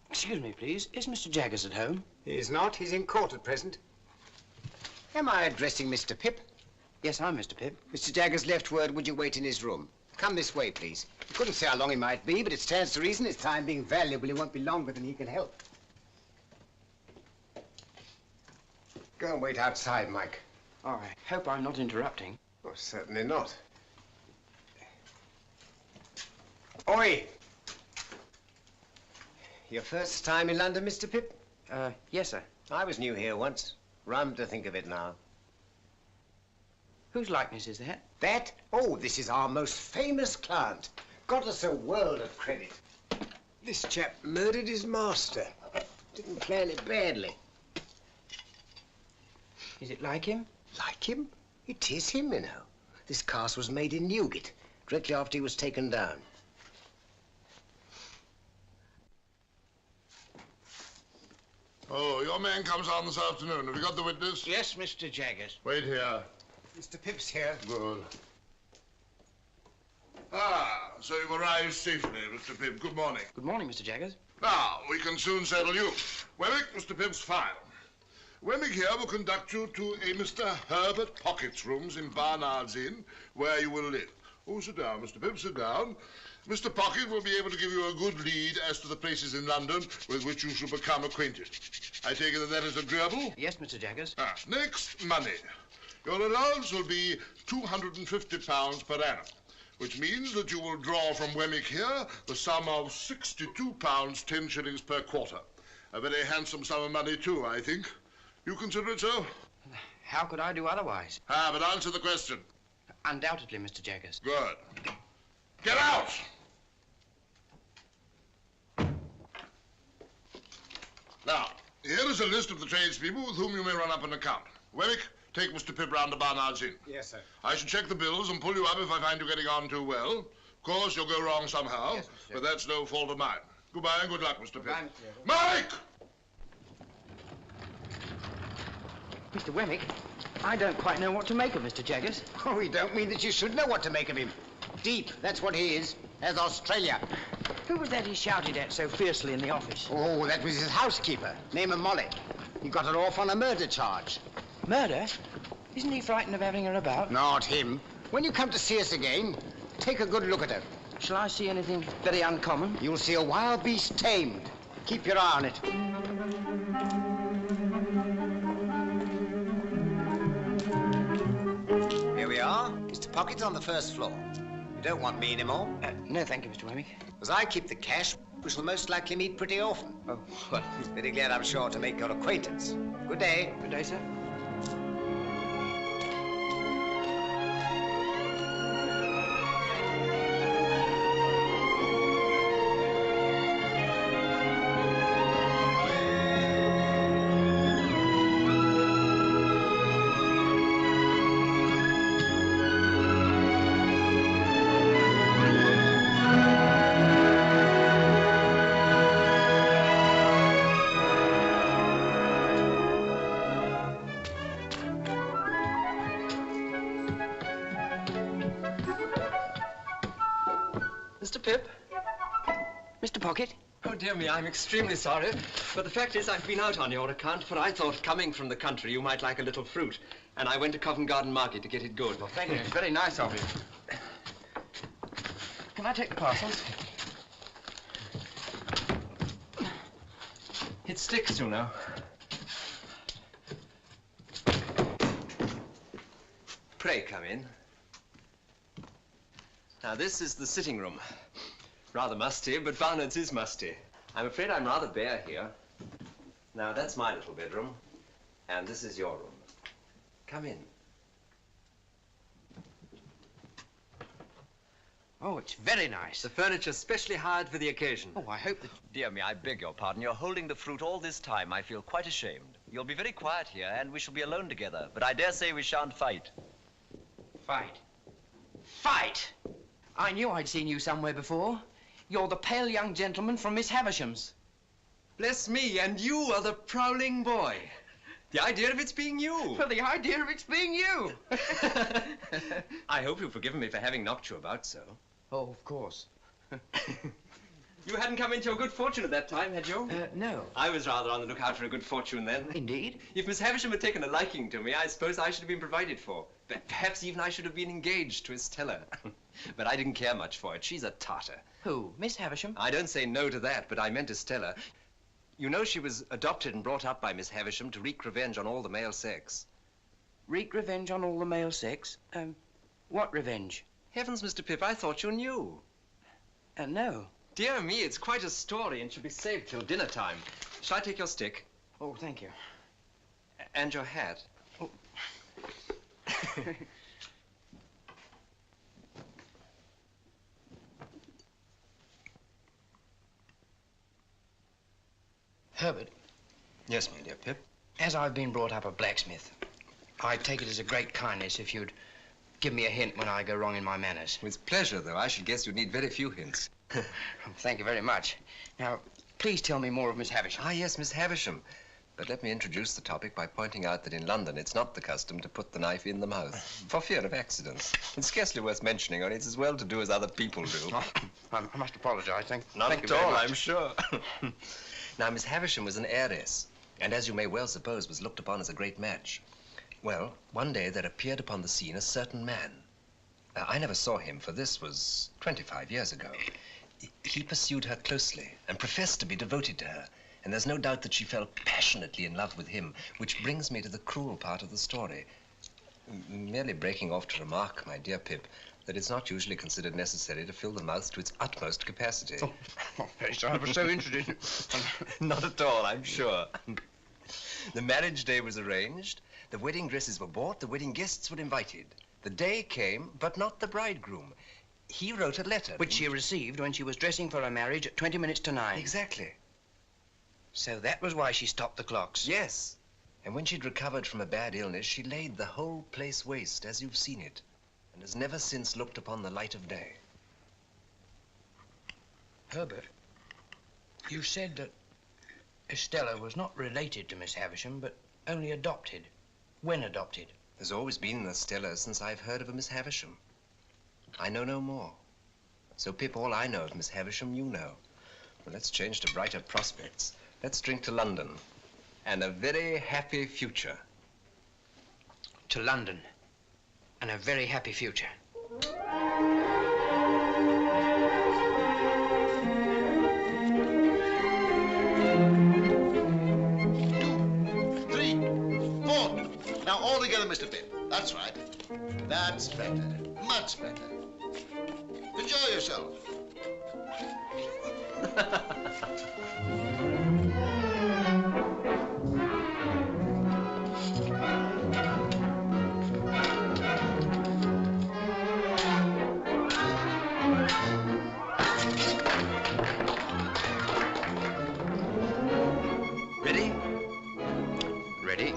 Excuse me, please. Is Mr. Jaggers at home? He is not. He's in court at present. Am I addressing Mr. Pip? Yes, I'm Mr. Pip. Mr. Jaggers left word, would you wait in his room? Come this way, please. He couldn't say how long he might be, but it stands to reason his time being valuable, he won't be longer than he can help. Go and wait outside, Mike. All right. Hope I'm not interrupting. Oh, certainly not. Oi! Your first time in London, Mr. Pip? Yes, sir. I was new here once. Rum to think of it now. Whose likeness is that? That? Oh, this is our most famous client. Got us a world of credit. This chap murdered his master. Didn't plan it badly. Is it like him? Like him? It is him, you know. This cast was made in Newgate, directly after he was taken down. Oh, your man comes on this afternoon. Have you got the witness? Yes, Mr. Jaggers. Wait here. Mr. Pip's here. Good. Ah, so you've arrived safely, Mr. Pip. Good morning. Good morning, Mr. Jaggers. Now, we can soon settle you. Wemmick, Mr. Pip's file. Wemmick here will conduct you to a Mr. Herbert Pocket's rooms in Barnard's Inn, where you will live. Oh, sit down, Mr. Pip, sit down. Mr. Pocket will be able to give you a good lead as to the places in London with which you shall become acquainted. I take it that that is agreeable? Yes, Mr. Jaggers. Ah, next, money. Your allowance will be £250 per annum, which means that you will draw from Wemmick here the sum of £62, 10 shillings per quarter. A very handsome sum of money, too, I think. You consider it so? How could I do otherwise? Ah, but answer the question. Undoubtedly, Mr. Jaggers. Good. Get out! Now, here is a list of the tradespeople with whom you may run up an account. Wemmick, take Mr. Pip round to Barnard's Inn. Yes, sir. I shall check the bills and pull you up if I find you getting on too well. Of course, you'll go wrong somehow, yes, but that's no fault of mine. Goodbye and good luck, Mr. Pip. Goodbye, Mike! Mr. Wemmick, I don't quite know what to make of Mr. Jaggers. Oh, we don't mean that you should know what to make of him. Deep, that's what he is, as Australia. Who was that he shouted at so fiercely in the office? Oh, that was his housekeeper, named Molly. He got her off on a murder charge. Murder? Isn't he frightened of having her about? Not him. When you come to see us again, take a good look at her. Shall I see anything very uncommon? You'll see a wild beast tamed. Keep your eye on it. Here we are. Mr. Pocket's on the first floor. You don't want me anymore? No, thank you, Mr. Wemmick. As I keep the cash, we shall most likely meet pretty often. Oh, well. Very glad, I'm sure, to make your acquaintance. Good day. Good day, sir. Mr. Pip? Mr. Pocket? Oh, dear me, I'm extremely sorry. But the fact is, I've been out on your account, for I thought, coming from the country, you might like a little fruit. And I went to Covent Garden Market to get it good. Well, thank you. It's very nice of you. Can I take the parcels? It sticks, you know. Pray come in. Now, this is the sitting room. Rather musty, but Barnard's is musty. I'm afraid I'm rather bare here. Now, that's my little bedroom, and this is your room. Come in. Oh, it's very nice. The furniture's specially hired for the occasion. Oh, I hope that... Dear me, I beg your pardon. You're holding the fruit all this time. I feel quite ashamed. You'll be very quiet here, and we shall be alone together. But I dare say we shan't fight. Fight? Fight? I knew I'd seen you somewhere before. You're the pale young gentleman from Miss Havisham's. Bless me, and you are the prowling boy. The idea of it's being you. Well, the idea of it's being you. I hope you've forgiven me for having knocked you about so. Oh, of course. You hadn't come into your good fortune at that time, had you? No. I was rather on the lookout for a good fortune then. Indeed? If Miss Havisham had taken a liking to me, I suppose I should have been provided for. But perhaps even I should have been engaged to Estella. But I didn't care much for it. She's a tartar. Who? Miss Havisham? I don't say no to that, but I meant Estella. You know she was adopted and brought up by Miss Havisham to wreak revenge on all the male sex. Wreak revenge on all the male sex? What revenge? Heavens, Mr. Pip, I thought you knew. No. Dear me, it's quite a story and should be saved till dinner time. Shall I take your stick? Oh, thank you. And your hat. Oh. Herbert. Yes, my dear Pip. As I've been brought up a blacksmith, I'd take it as a great kindness if you'd give me a hint when I go wrong in my manners. With pleasure, though. I should guess you'd need very few hints. Thank you very much. Now, please tell me more of Miss Havisham. Ah, yes, Miss Havisham. But let me introduce the topic by pointing out that in London it's not the custom to put the knife in the mouth, for fear of accidents. It's scarcely worth mentioning, only it's as well to do as other people do. Oh, I must apologize. Thank Not you at very all, much. I'm sure. Now, Miss Havisham was an heiress, and as you may well suppose, was looked upon as a great match. Well, one day there appeared upon the scene a certain man. I never saw him, for this was 25 years ago. He pursued her closely and professed to be devoted to her. And there's no doubt that she fell passionately in love with him, which brings me to the cruel part of the story. Merely breaking off to remark, my dear Pip, that it's not usually considered necessary to fill the mouth to its utmost capacity. Oh, very sorry. I was so interested. Not at all, I'm sure. The marriage day was arranged, the wedding dresses were bought, the wedding guests were invited. The day came, but not the bridegroom. He wrote a letter. Which she received when she was dressing for her marriage at 20 minutes to 9. Exactly. So that was why she stopped the clocks. Yes. And when she'd recovered from a bad illness, she laid the whole place waste, as you've seen it, and has never since looked upon the light of day. Herbert, you said that Estella was not related to Miss Havisham, but only adopted. When adopted? There's always been an Estella since I've heard of a Miss Havisham. I know no more. So, Pip, all I know of Miss Havisham, you know. Well, let's change to brighter prospects. Let's drink to London and a very happy future. To London and a very happy future. 2, 3, 4. Now all together, Mr. Pip. That's right. That's better. Much better. Enjoy yourself. Ready? Ready.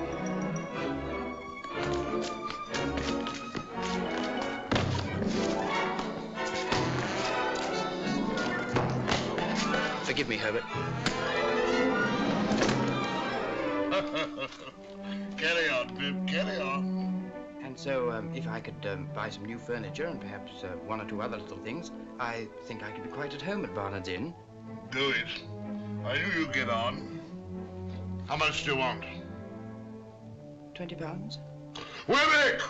Forgive me, Herbert. Carry on, Pip, carry on. And so, if I could buy some new furniture and perhaps one or two other little things, I think I could be quite at home at Barnard's Inn. Do it. I knew you'd get on. How much do you want? £20? Webbeck!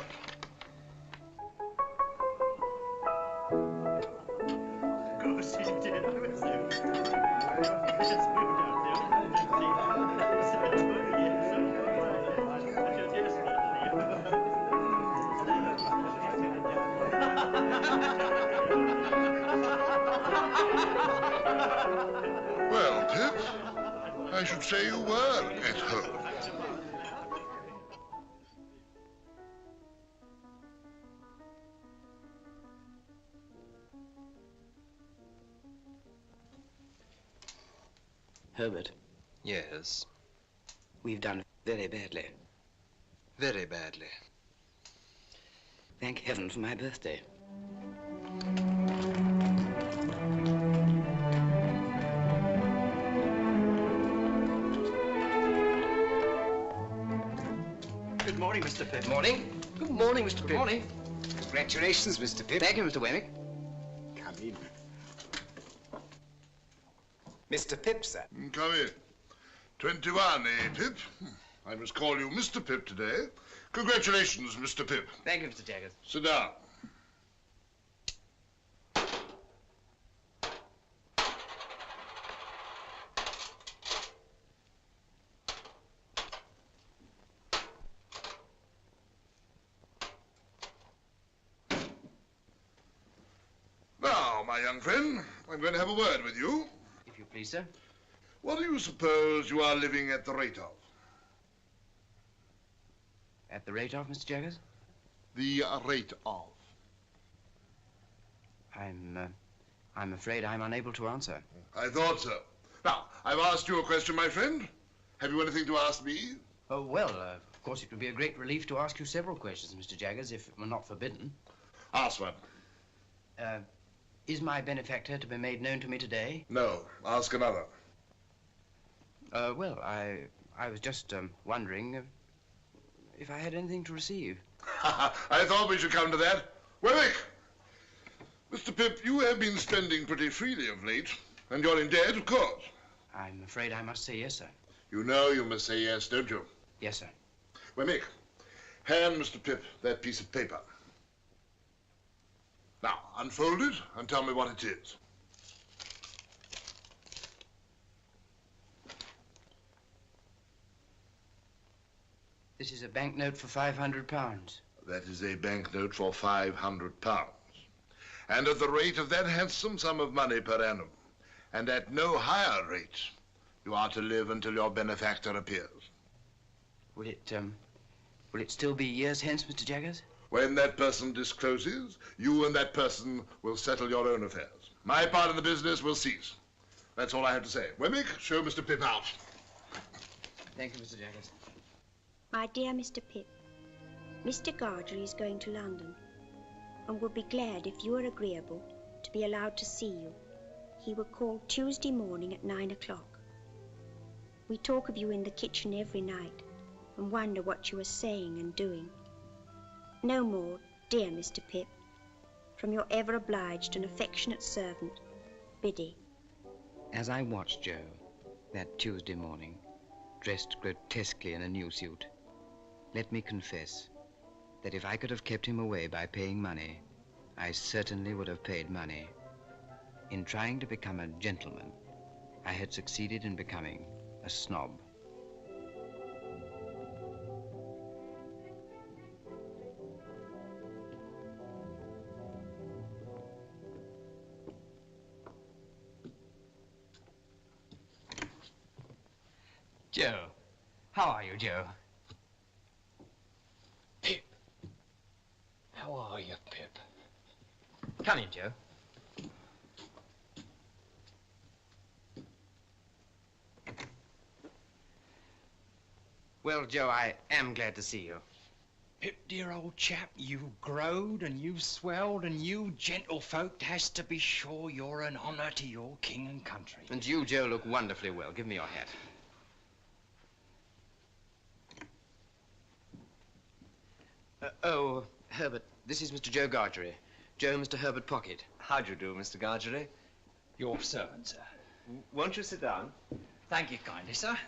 Well, Pip, I should say you were at home. Herbert, Yes, we've done very badly. very badly. Thank heaven for my birthday. Good morning, Mr. Pip. Morning. Good morning, Mr. Pip. Good morning. Congratulations, Mr. Pip. Thank you, Mr. Wemmick. Come in. Mr. Pip, sir. Come in. 21, eh, Pip? I must call you Mr. Pip today. Congratulations, Mr. Pip. Thank you, Mr. Jaggers. Sit down. Now, my young friend, I'm going to have a word with you. If you please, sir. What do you suppose you are living at the rate of? At the rate of, Mr. Jaggers? The rate of. I'm afraid I'm unable to answer. I thought so. Now, I've asked you a question, my friend. Have you anything to ask me? Oh, well, of course, it would be a great relief to ask you several questions, Mr. Jaggers, if it were not forbidden. Ask one. Is my benefactor to be made known to me today? No. Ask another. Well, I I was just wondering if I had anything to receive. I thought we should come to that. Wemmick! Mr. Pip, you have been spending pretty freely of late, and you're in debt, of course. I'm afraid I must say yes, sir. You know you must say yes, don't you? Yes, sir. Wemmick, hand Mr. Pip that piece of paper. Now, unfold it and tell me what it is. This is a banknote for £500. That is a banknote for £500. And at the rate of that handsome sum of money per annum, and at no higher rate, you are to live until your benefactor appears. Will it still be years hence, Mr. Jaggers? When that person discloses, you and that person will settle your own affairs. My part in the business will cease. That's all I have to say. Wemmick, show Mr. Pip out. Thank you, Mr. Jaggers. My dear Mr. Pip, Mr. Gargery is going to London and would be glad, if you are agreeable, to be allowed to see you. He will call Tuesday morning at 9 o'clock. We talk of you in the kitchen every night and wonder what you are saying and doing. No more, dear Mr. Pip, from your ever obliged and affectionate servant, Biddy. As I watched Joe that Tuesday morning, dressed grotesquely in a new suit, let me confess that if I could have kept him away by paying money, I certainly would have paid money. In trying to become a gentleman, I had succeeded in becoming a snob. Joe. How are you, Joe? Pip. How are you, Pip? Come in, Joe. Well, Joe, I am glad to see you. Pip, dear old chap, you've growed and you've swelled, and you gentlefolk has to be sure you're an honour to your king and country. And you, Joe, look wonderfully well. Give me your hat. Oh, Herbert, this is Mr. Joe Gargery. Joe, Mr. Herbert Pocket. How do you do, Mr. Gargery? Your servant, sir. Won't you sit down? Thank you kindly, sir.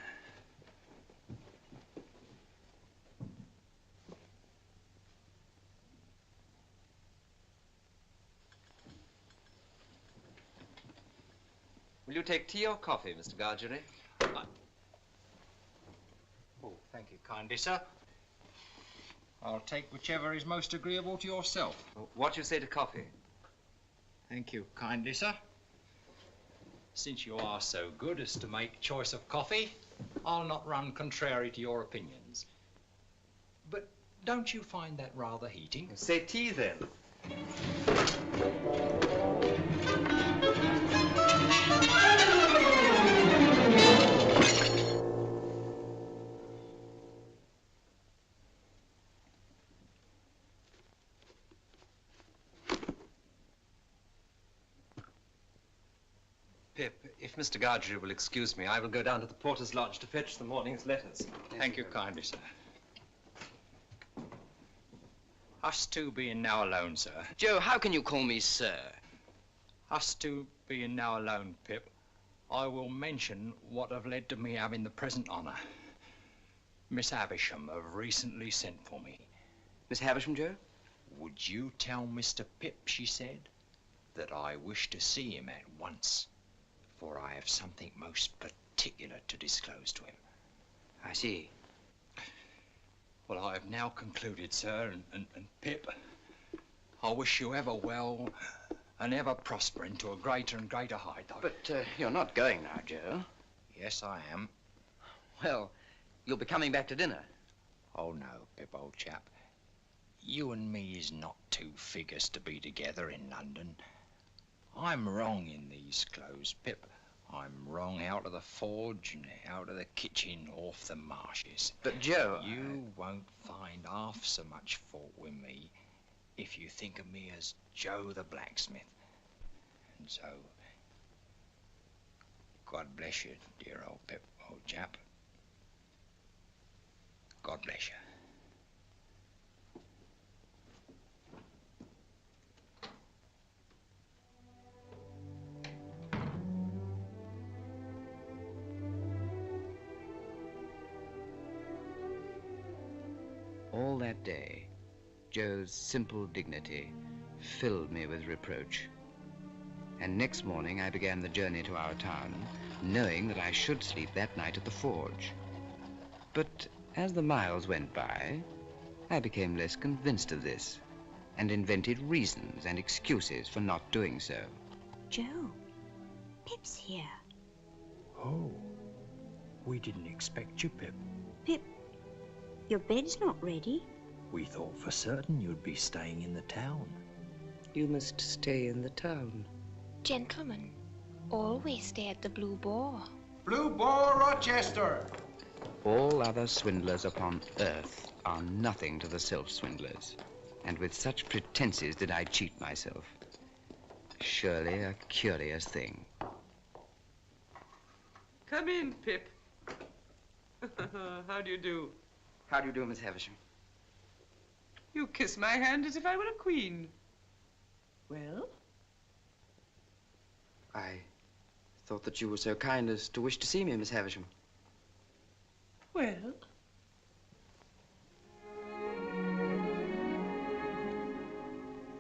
Will you take tea or coffee, Mr. Gargery? Oh, thank you kindly, sir. I'll take whichever is most agreeable to yourself. What do you say to coffee? Thank you kindly, sir. Since you are so good as to make choice of coffee, I'll not run contrary to your opinions. But don't you find that rather heating? Say tea, then. Pip, if Mr. Gargery will excuse me, I will go down to the porter's lodge to fetch the morning's letters. Thank you kindly, sir. Us two being now alone, sir. Joe, how can you call me sir? Us two being now alone, Pip, I will mention what have led to me having the present honour. Miss Havisham have recently sent for me. Miss Havisham, Joe? Would you tell Mr. Pip, she said, that I wish to see him at once, for I have something most particular to disclose to him. I see. Well, I have now concluded, sir, and Pip, I wish you ever well and ever prospering to a greater and greater height. But you're not going now, Joe. Yes, I am. Well, you'll be coming back to dinner. Oh, no, Pip, old chap. You and me is not two figures to be together in London. I'm wrong in these clothes, Pip. I'm wrong out of the forge and out of the kitchen off the marshes. But, Joe... You won't find half so much fault with me if you think of me as Joe the blacksmith. And so, God bless you, dear old Pip, old chap. God bless you. All that day, Joe's simple dignity filled me with reproach. And next morning I began the journey to our town, knowing that I should sleep that night at the forge. But as the miles went by, I became less convinced of this and invented reasons and excuses for not doing so. Joe, Pip's here. Oh, we didn't expect you, Pip. Pip, your bed's not ready. We thought for certain you'd be staying in the town. You must stay in the town. Gentlemen, always stay at the Blue Boar. Blue Boar, Rochester. All other swindlers upon earth are nothing to the self-swindlers, and with such pretenses did I cheat myself. Surely a curious thing. Come in, Pip. How do you do? How do you do, Miss Havisham? You kiss my hand as if I were a queen. Well? I thought that you were so kind as to wish to see me, Miss Havisham. Well?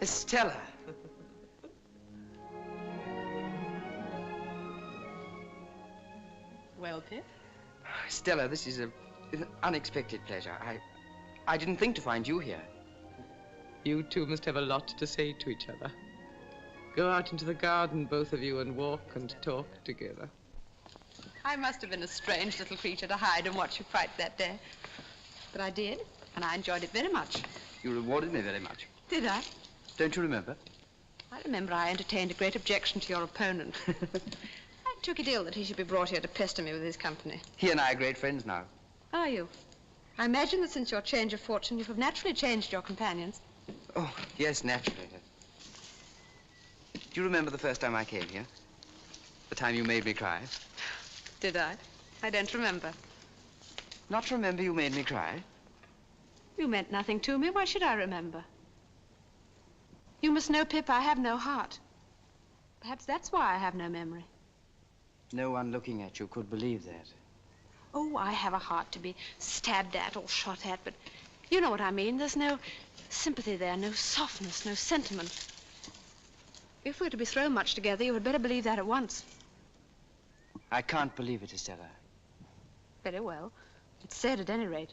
Stella. Well, Pip? Stella, this is an unexpected pleasure. I didn't think to find you here. You two must have a lot to say to each other. Go out into the garden, both of you, and walk and talk together. I must have been a strange little creature to hide and watch you fight that day. But I did, and I enjoyed it very much. You rewarded me very much. Did I? Don't you remember? I remember I entertained a great objection to your opponent. I took it ill that he should be brought here to pester me with his company. He and I are great friends now. Are you? I imagine that since your change of fortune, you have naturally changed your companions. Oh, yes, naturally. Do you remember the first time I came here? The time you made me cry? Did I? I don't remember. Not remember you made me cry? You meant nothing to me. Why should I remember? You must know, Pip, I have no heart. Perhaps that's why I have no memory. No one looking at you could believe that. Oh, I have a heart to be stabbed at or shot at, but you know what I mean. There's no sympathy there, no softness, no sentiment. If we're to be thrown much together, you had better believe that at once. I can't believe it, Estella. Very well. It's said at any rate.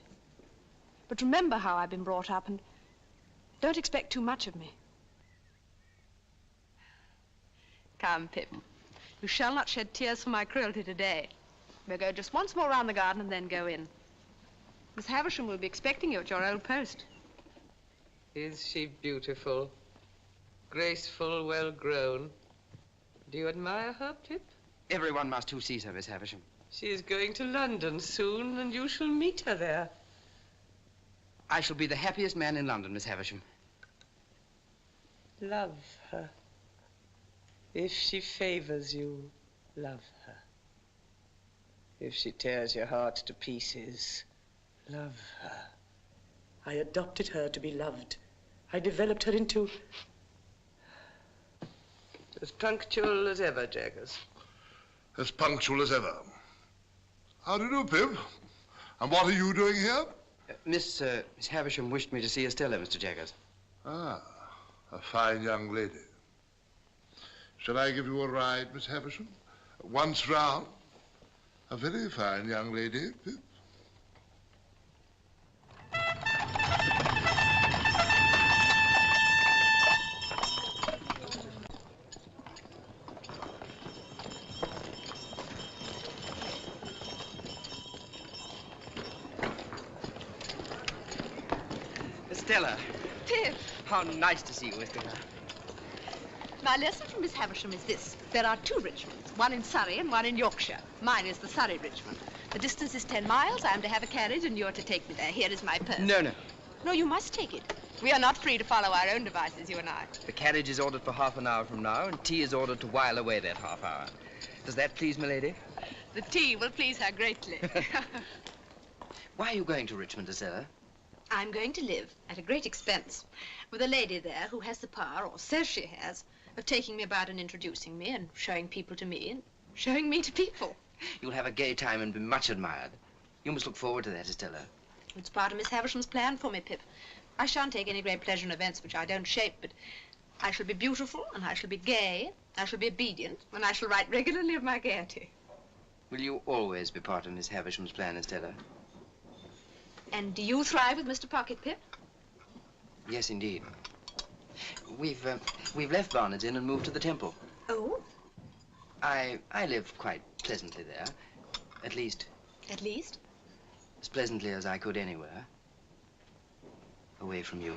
But remember how I've been brought up, and don't expect too much of me. Come, Pip. You shall not shed tears for my cruelty today. We'll go just once more round the garden and then go in. Miss Havisham will be expecting you at your old post. Is she beautiful? Graceful, well-grown? Do you admire her, Pip? Everyone must who sees her, Miss Havisham. She is going to London soon, and you shall meet her there. I shall be the happiest man in London, Miss Havisham. Love her. If she favors you, love her. If she tears your heart to pieces, love her. I adopted her to be loved. I developed her into... as punctual as ever, Jaggers. As punctual as ever. How do you do, Pip? And what are you doing here? Miss Havisham wished me to see Estella, Mr. Jaggers. Ah, a fine young lady. Shall I give you a ride, Miss Havisham? Once round? A very fine young lady, Pip. Estella. Pip. How nice to see you, Estella. My lesson from Miss Havisham is this. There are two Richmonds, one in Surrey and one in Yorkshire. Mine is the Surrey Richmond. The distance is 10 miles. I am to have a carriage and you're to take me there. Here is my purse. No, no. No, you must take it. We are not free to follow our own devices, you and I. The carriage is ordered for half an hour from now, and tea is ordered to while away that half hour. Does that please, milady? The tea will please her greatly. Why are you going to Richmond, Estella? I'm going to live, at a great expense, with a lady there who has the power, or says she has, of taking me about and introducing me and showing people to me and showing me to people. You'll have a gay time and be much admired. You must look forward to that, Estella. It's part of Miss Havisham's plan for me, Pip. I shan't take any great pleasure in events which I don't shape, but I shall be beautiful, and I shall be gay, I shall be obedient, and I shall write regularly of my gaiety. Will you always be part of Miss Havisham's plan, Estella? And do you thrive with Mr. Pocket, Pip? Yes, indeed. We've left Barnard's Inn and moved to the Temple. Oh? I live quite pleasantly there. At least? At least? As pleasantly as I could anywhere. Away from you.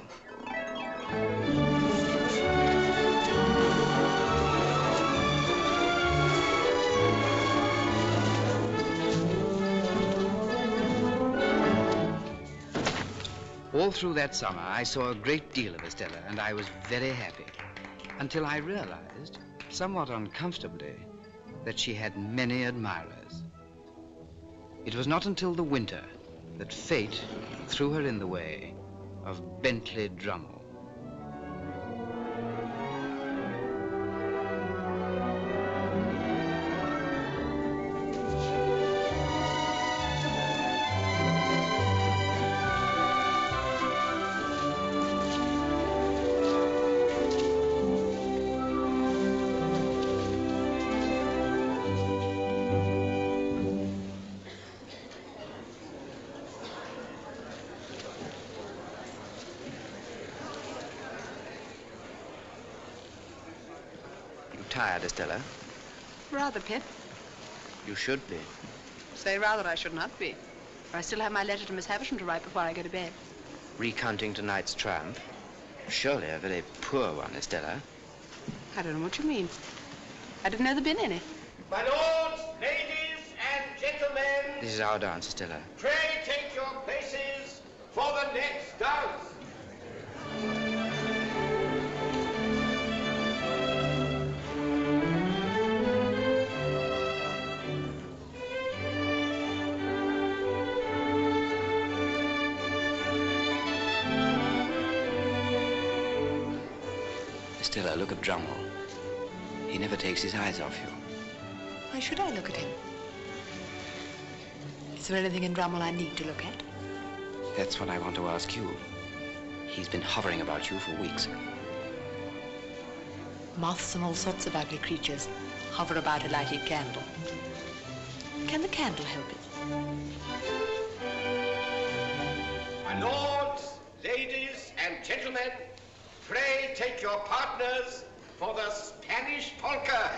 All through that summer, I saw a great deal of Estella, and I was very happy, until I realized, somewhat uncomfortably, that she had many admirers. It was not until the winter that fate threw her in the way of Bentley Drummle. Tired, Estella? Rather, Pip. You should be. Say rather I should not be. For I still have my letter to Miss Havisham to write before I go to bed. Recounting tonight's triumph? Surely a very poor one, Estella. I don't know what you mean. I didn't know there'd been any. My lords, ladies, and gentlemen. This is our dance, Estella. Pray take your places for the next dance. Estella, look at Drummle. He never takes his eyes off you. Why should I look at him? Is there anything in Drummle I need to look at? That's what I want to ask you. He's been hovering about you for weeks. Moths and all sorts of ugly creatures hover about a lighted candle. Can the candle help it? My lords, ladies, and gentlemen, pray take your partners for the Spanish polka.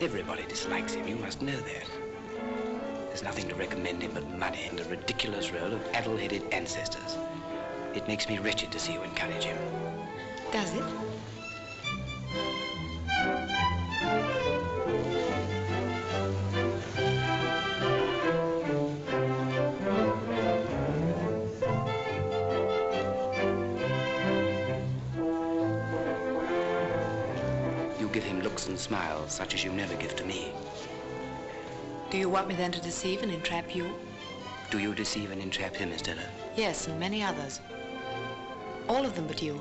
Everybody dislikes him, you must know that. There's nothing to recommend him but money and a ridiculous roll of addle-headed ancestors. It makes me wretched to see you encourage him. Does it? You give him looks and smiles such as you never give to me. Do you want me then to deceive and entrap you? Do you deceive and entrap him, Estella? Yes, and many others. All of them but you.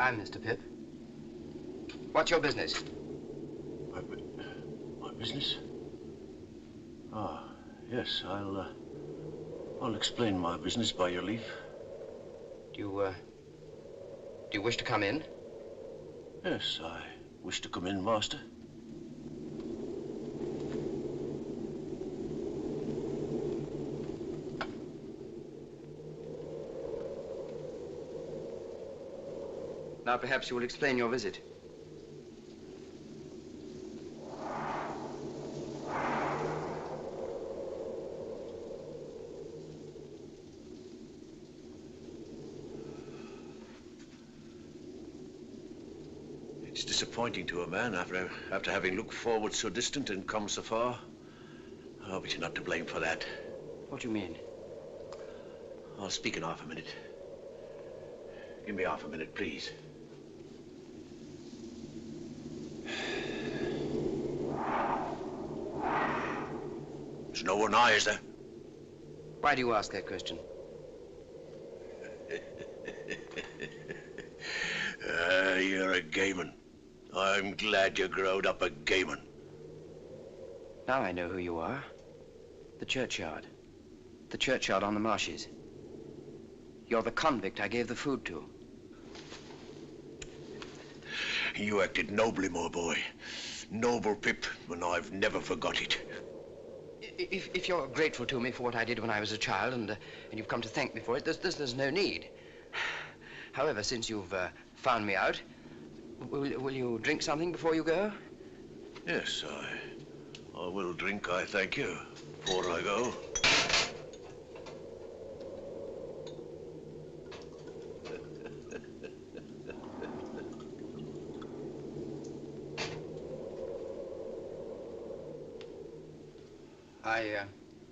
I'm Mr. Pip. What's your business? My business? Ah, yes, I'll explain my business by your leave. Do you wish to come in? Yes, I wish to come in, Master. Now perhaps you will explain your visit. It's disappointing to a man after having looked forward so distant and come so far. Oh, but you're not to blame for that. What do you mean? I'll speak in half a minute. Give me half a minute, please. There's no one nigh, is there? Why do you ask that question? You're a gayman. I'm glad you growed up a gayman. Now I know who you are. The churchyard. The churchyard on the marshes. You're the convict I gave the food to. You acted nobly, my boy. Noble, Pip, and I've never forgot it. If you're grateful to me for what I did when I was a child, and you've come to thank me for it, there's no need. However, since you've found me out, will you drink something before you go? Yes, I will drink, I thank you, before I go.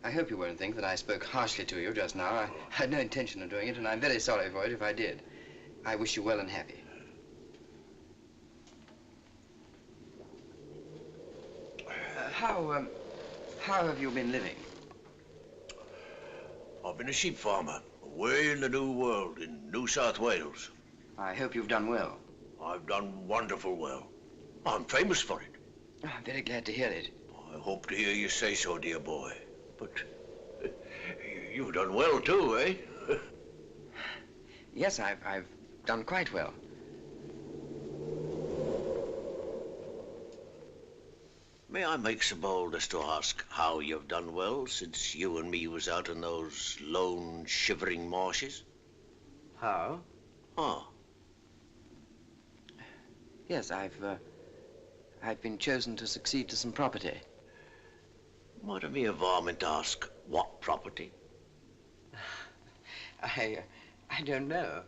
I hope you won't think that I spoke harshly to you just now. I had no intention of doing it, and I'm very sorry for it if I did. I wish you well and happy. How have you been living? I've been a sheep farmer, away in the New World, in New South Wales. I hope you've done well. I've done wonderful well. I'm famous for it. Oh, I'm very glad to hear it. I hope to hear you say so, dear boy. But you've done well too, eh? Yes, I've done quite well. May I make so bold as to ask how you've done well since you and me was out in those lone, shivering marshes? How? Ah. Yes, I've been chosen to succeed to some property. Might me a varmint ask what property? I don't know.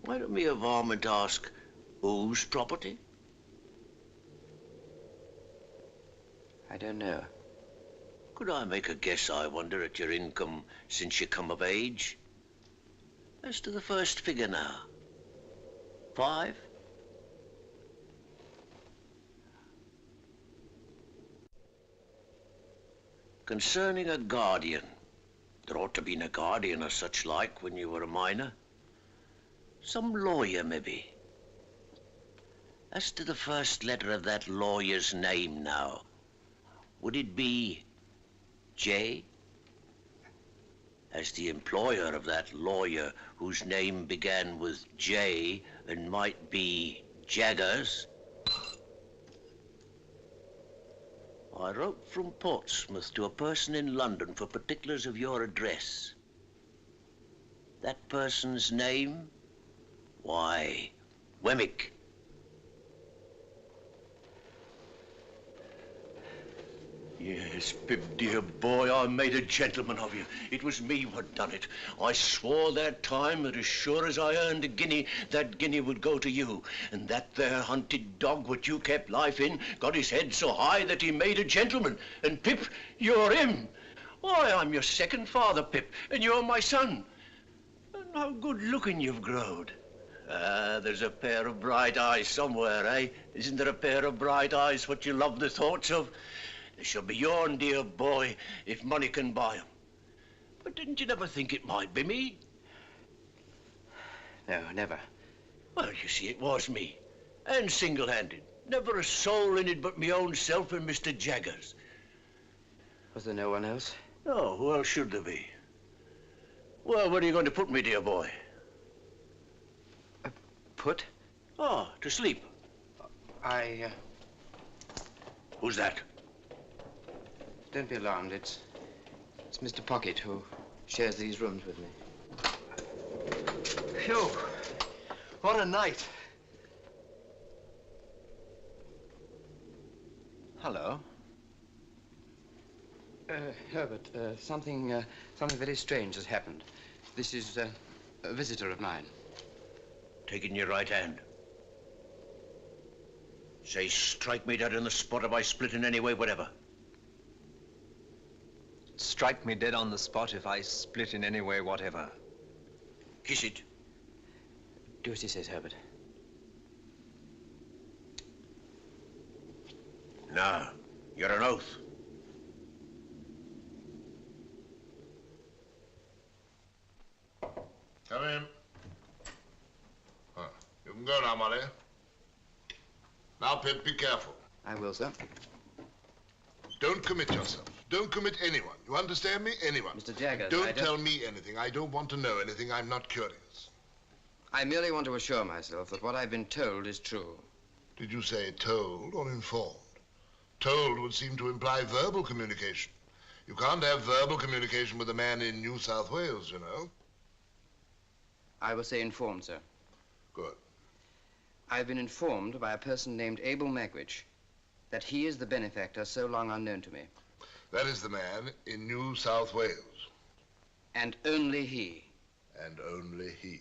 Might me a varmint ask whose property? I don't know. Could I make a guess, I wonder, at your income since you come of age? As to the first figure now. 5? Concerning a guardian. There ought to be a guardian or such like when you were a minor. Some lawyer, maybe. As to the first letter of that lawyer's name now, would it be J? As the employer of that lawyer whose name began with J and might be Jaggers. I wrote from Portsmouth to a person in London for particulars of your address. That person's name? Why, Wemmick. Yes, Pip, dear boy, I made a gentleman of you. It was me what done it. I swore that time that as sure as I earned a guinea, that guinea would go to you. And that there hunted dog what you kept life in got his head so high that he made a gentleman. And Pip, you're him. Why, I'm your second father, Pip, and you're my son. And how good looking you've growed. There's a pair of bright eyes somewhere, eh? Isn't there a pair of bright eyes what you love the thoughts of? They shall be yourn, dear boy, if money can buy 'em. But didn't you never think it might be me? No, never. Well, you see, it was me. And single-handed. Never a soul in it but me own self and Mr. Jaggers. Was there no one else? No, who else should there be? Well, where are you going to put me, dear boy? Put? Oh, to sleep. Who's that? Don't be alarmed. It's Mr. Pocket, who shares these rooms with me. Phew. What a night. Hello. Herbert, something very strange has happened. This is a visitor of mine. Take it in your right hand. Say, strike me dead on the spot if I split in any way, whatever. Strike me dead on the spot if I split in any way, whatever. Kiss it. Do as he says, Herbert. No, you're an oath. Come in. You can go now, Molly. Now, Pip, be careful. I will, sir. Don't commit yourself. Don't commit anyone. You understand me? Anyone. Mr. Jaggers, Don't tell me anything. I don't want to know anything. I'm not curious. I merely want to assure myself that what I've been told is true. Did you say told or informed? Told would seem to imply verbal communication. You can't have verbal communication with a man in New South Wales, you know. I will say informed, sir. Good. I've been informed by a person named Abel Magwitch that he is the benefactor so long unknown to me. That is the man in New South Wales. And only he. And only he.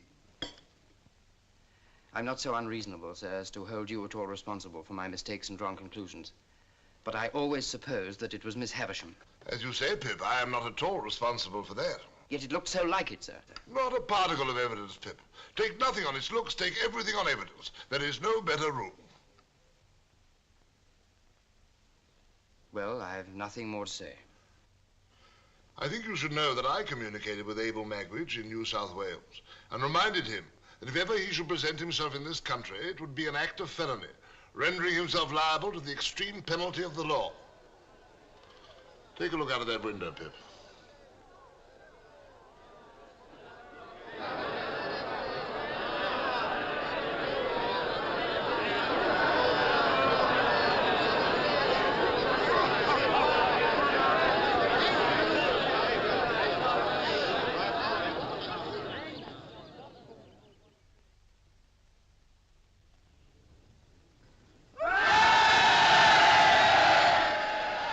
I'm not so unreasonable, sir, as to hold you at all responsible for my mistakes and wrong conclusions. But I always supposed that it was Miss Havisham. As you say, Pip, I am not at all responsible for that. Yet it looked so like it, sir. Not a particle of evidence, Pip. Take nothing on its looks, take everything on evidence. There is no better rule. Well, I have nothing more to say. I think you should know that I communicated with Abel Magwitch in New South Wales and reminded him that if ever he should present himself in this country, it would be an act of felony, rendering himself liable to the extreme penalty of the law. Take a look out of that window, Pip.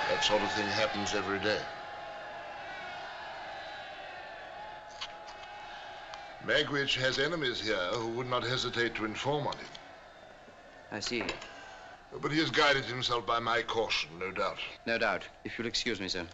That sort of thing happens every day. Magwitch has enemies here who would not hesitate to inform on him. I see. But he has guided himself by my caution, no doubt. No doubt. If you'll excuse me, sir.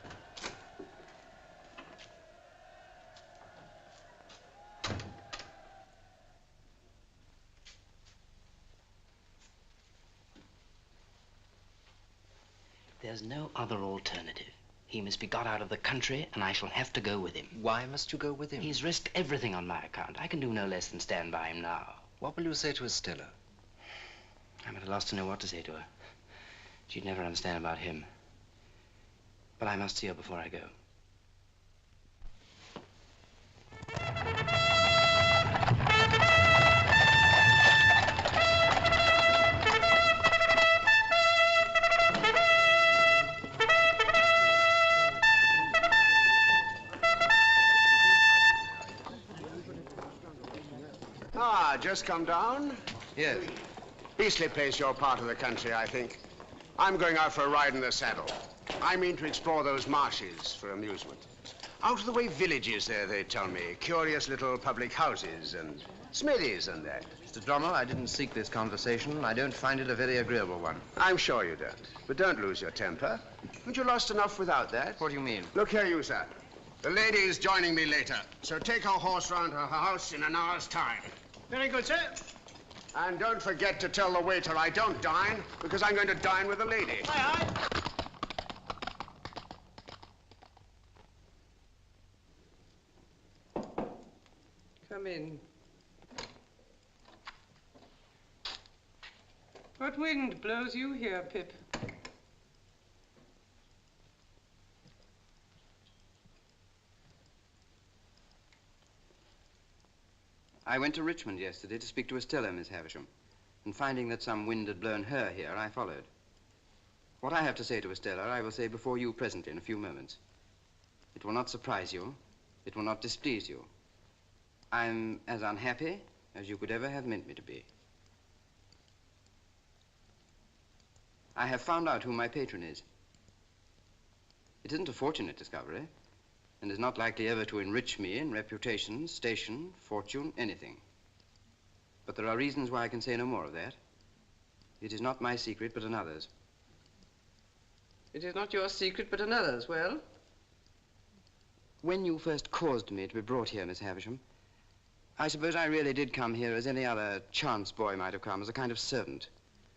There's no other alternative. He must be got out of the country, and I shall have to go with him. Why must you go with him? He's risked everything on my account. I can do no less than stand by him now. What will you say to Estella? I'm at a loss to know what to say to her. She'd never understand about him. But I must see her before I go. Ah, just come down? Yes. Beastly place, your part of the country, I think. I'm going out for a ride in the saddle. I mean to explore those marshes for amusement. Out-of-the-way villages there, they tell me. Curious little public houses and smithies and that. Mr. Drommel, I didn't seek this conversation. I don't find it a very agreeable one. I'm sure you don't. But don't lose your temper. Haven't you lost enough without that? What do you mean? Look here, you, sir. The lady is joining me later, so take her horse round to her house in an hour's time. Very good, sir. And don't forget to tell the waiter I don't dine, because I'm going to dine with the lady. Aye, aye. Come in. What wind blows you here, Pip? I went to Richmond yesterday to speak to Estella, Miss Havisham, and finding that some wind had blown her here, I followed. What I have to say to Estella, I will say before you presently in a few moments. It will not surprise you. It will not displease you. I'm as unhappy as you could ever have meant me to be. I have found out who my patron is. It isn't a fortunate discovery, and is not likely ever to enrich me in reputation, station, fortune, anything. But there are reasons why I can say no more of that. It is not my secret, but another's. It is not your secret, but another's. Well? When you first caused me to be brought here, Miss Havisham, I suppose I really did come here as any other chance boy might have come, as a kind of servant,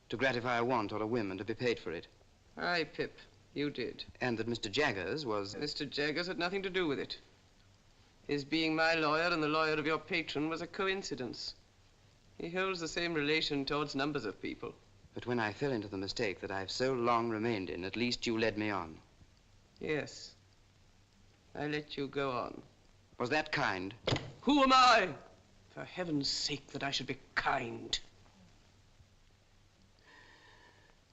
to gratify a want or a whim and to be paid for it. Aye, Pip, you did. And that Mr. Jaggers was... Mr. Jaggers had nothing to do with it. His being my lawyer and the lawyer of your patron was a coincidence. He holds the same relation towards numbers of people. But when I fell into the mistake that I've so long remained in, at least you led me on. Yes. I let you go on. Was that kind? Who am I? For heaven's sake, that I should be kind.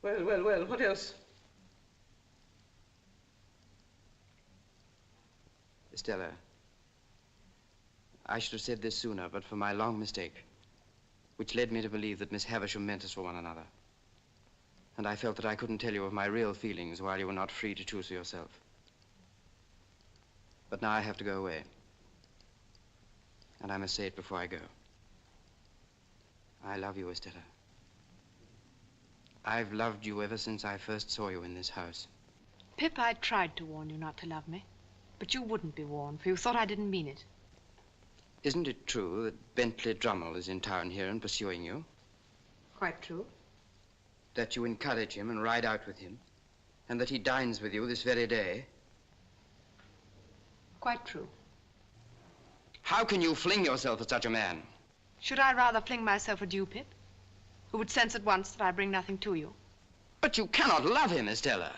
Well, well, well, what else? Estella, I should have said this sooner, but for my long mistake, which led me to believe that Miss Havisham meant us for one another. And I felt that I couldn't tell you of my real feelings while you were not free to choose for yourself. But now I have to go away. And I must say it before I go. I love you, Estella. I've loved you ever since I first saw you in this house. Pip, I tried to warn you not to love me, but you wouldn't be warned, for you thought I didn't mean it. Isn't it true that Bentley Drummel is in town here and pursuing you? Quite true. That you encourage him and ride out with him, and that he dines with you this very day? Quite true. How can you fling yourself at such a man? Should I rather fling myself at you, Pip, who would sense at once that I bring nothing to you? But you cannot love him, Estella.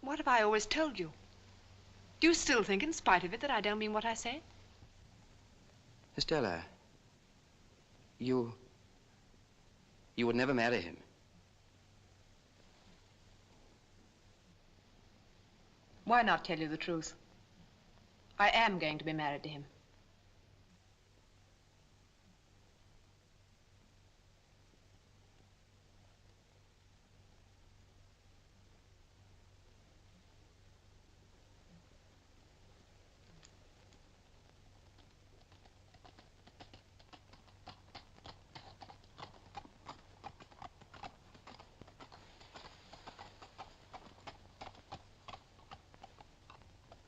What have I always told you? Do you still think, in spite of it, that I don't mean what I say? Estella, you would never marry him. Why not tell you the truth? I am going to be married to him.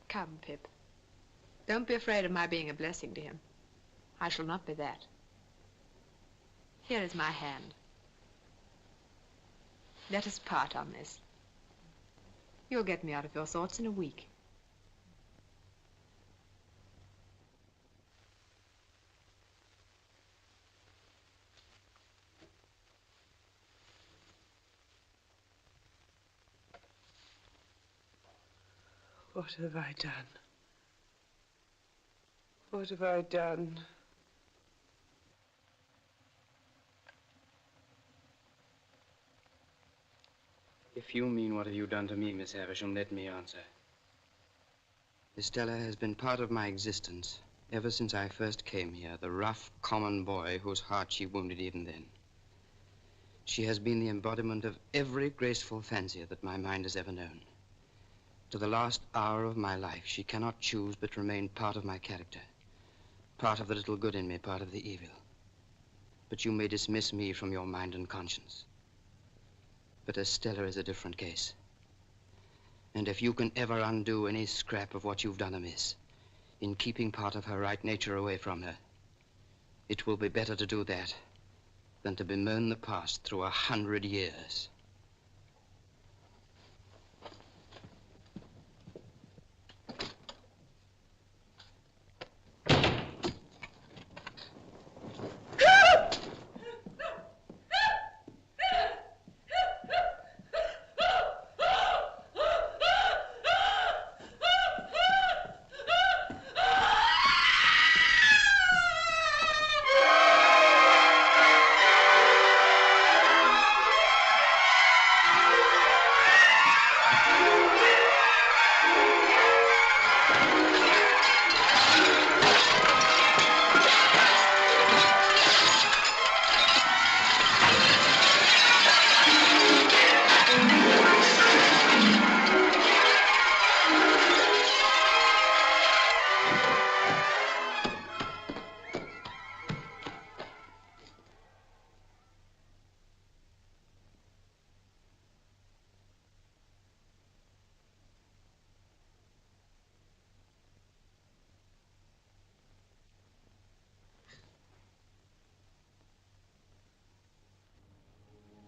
Come, Pip. Don't be afraid of my being a blessing to him. I shall not be that. Here is my hand. Let us part on this. You'll get me out of your thoughts in a week. What have I done? What have I done? If you mean what have you done to me, Miss Havisham, let me answer. Estella has been part of my existence ever since I first came here, the rough, common boy whose heart she wounded even then. She has been the embodiment of every graceful fancy that my mind has ever known. To the last hour of my life, she cannot choose but remain part of my character, part of the little good in me, part of the evil. But you may dismiss me from your mind and conscience. But Estella is a different case. And if you can ever undo any scrap of what you've done amiss, in keeping part of her right nature away from her, it will be better to do that than to bemoan the past through 100 years.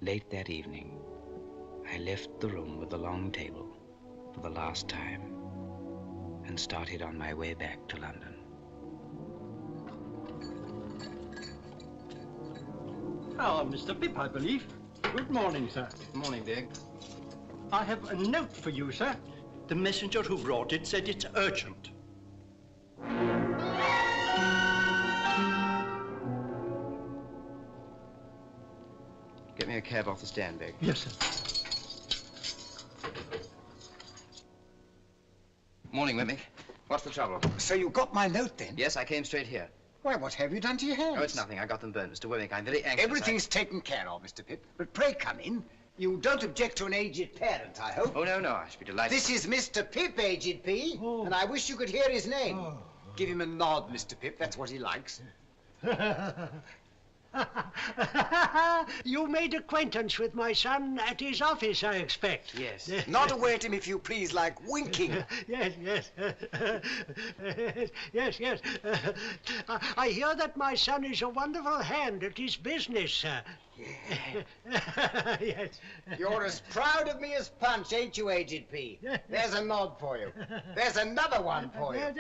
Late that evening, I left the room with the long table for the last time and started on my way back to London. Ah, Mr. Pip, I believe. Good morning, sir. Good morning, Dick. I have a note for you, sir. The messenger who brought it said it's urgent. Get me a cab off the stand, Dick. Yes, sir. Morning, Wemmick. What's the trouble? So you got my note then? Yes, I came straight here. Why, what have you done to your hands? Oh, it's nothing. I got them burned, Mr. Wemmick. I'm very anxious. Everything's taken care of, Mr. Pip. But pray come in. You don't object to an aged parent, I hope? Oh, no, no. I should be delighted. This is Mr. Pip, aged P, and I wish you could hear his name. Give him a nod, Mr. Pip. That's what he likes. You made acquaintance with my son at his office, I expect. Yes. Nod away at him, if you please, like winking. Yes, yes. Yes, yes. I hear that my son is a wonderful hand at his business, sir. Yes. You're as proud of me as Punch, ain't you, aged P? There's a nod for you. There's another one for you.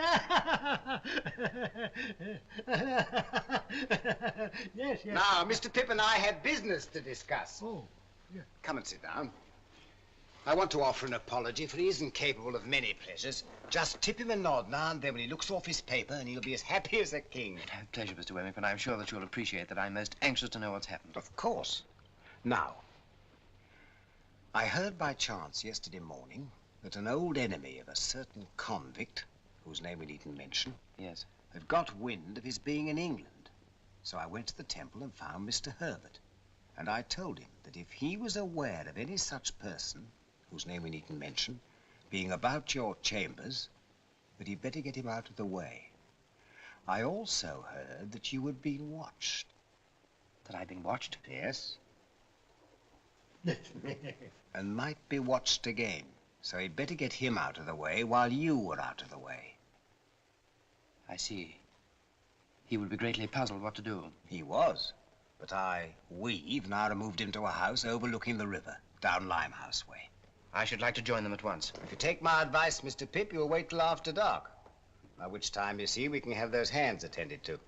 Yes, yes. Now, Mr. Pip and I have business to discuss. Oh, yeah. Come and sit down. I want to offer an apology, for he isn't capable of many pleasures. Just tip him a nod now and then when he looks off his paper, and he'll be as happy as a king. My pleasure, Mr. Wemmick, and I'm sure that you'll appreciate that I'm most anxious to know what's happened. Of course. Now, I heard by chance yesterday morning that an old enemy of a certain convict, whose name we needn't mention, yes, had got wind of his being in England. So I went to the temple and found Mr. Herbert, and I told him that if he was aware of any such person, whose name we needn't mention, being about your chambers, that he'd better get him out of the way. I also heard that you had been watched. That I'd been watched? Yes. And might be watched again, so he'd better get him out of the way while you were out of the way. I see. He would be greatly puzzled what to do. He was, but we've now removed him to a house overlooking the river, down Limehouse way. I should like to join them at once. If you take my advice, Mr. Pip, you'll wait till after dark. By which time, you see, we can have those hands attended to.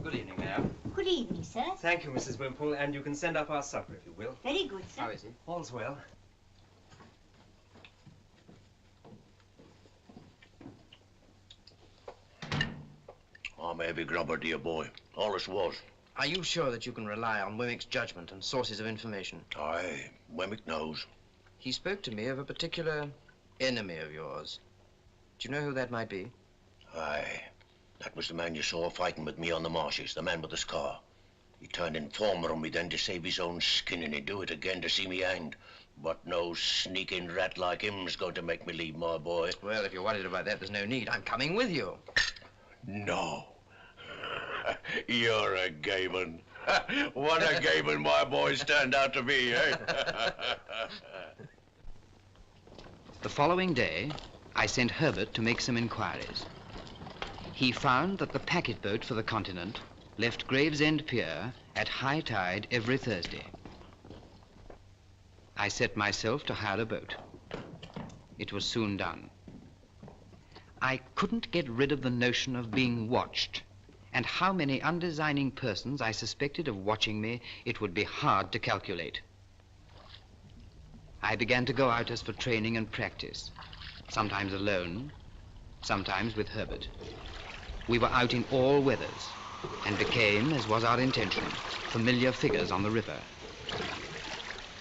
Good evening, ma'am. Good evening, sir. Thank you, Mrs. Wimpole, and you can send up our supper, if you will. Very good, sir. How is he? All's well. I'm a heavy grubber, dear boy. Always was. Are you sure that you can rely on Wemmick's judgment and sources of information? Aye, Wemmick knows. He spoke to me of a particular enemy of yours. Do you know who that might be? Aye. That was the man you saw fighting with me on the marshes, the man with the scar. He turned informer on me then to save his own skin, and he'd do it again to see me hanged. But no sneaking rat like him's going to make me leave, my boy. Well, if you're worried about that, there's no need. I'm coming with you. No. You're a gay one. What a gay one my boys turned out to be, eh? The following day, I sent Herbert to make some inquiries. He found that the packet boat for the continent left Gravesend Pier at high tide every Thursday. I set myself to hire a boat. It was soon done. I couldn't get rid of the notion of being watched, and how many undesigning persons I suspected of watching me, it would be hard to calculate. I began to go out as for training and practice, sometimes alone, sometimes with Herbert. We were out in all weathers and became, as was our intention, familiar figures on the river.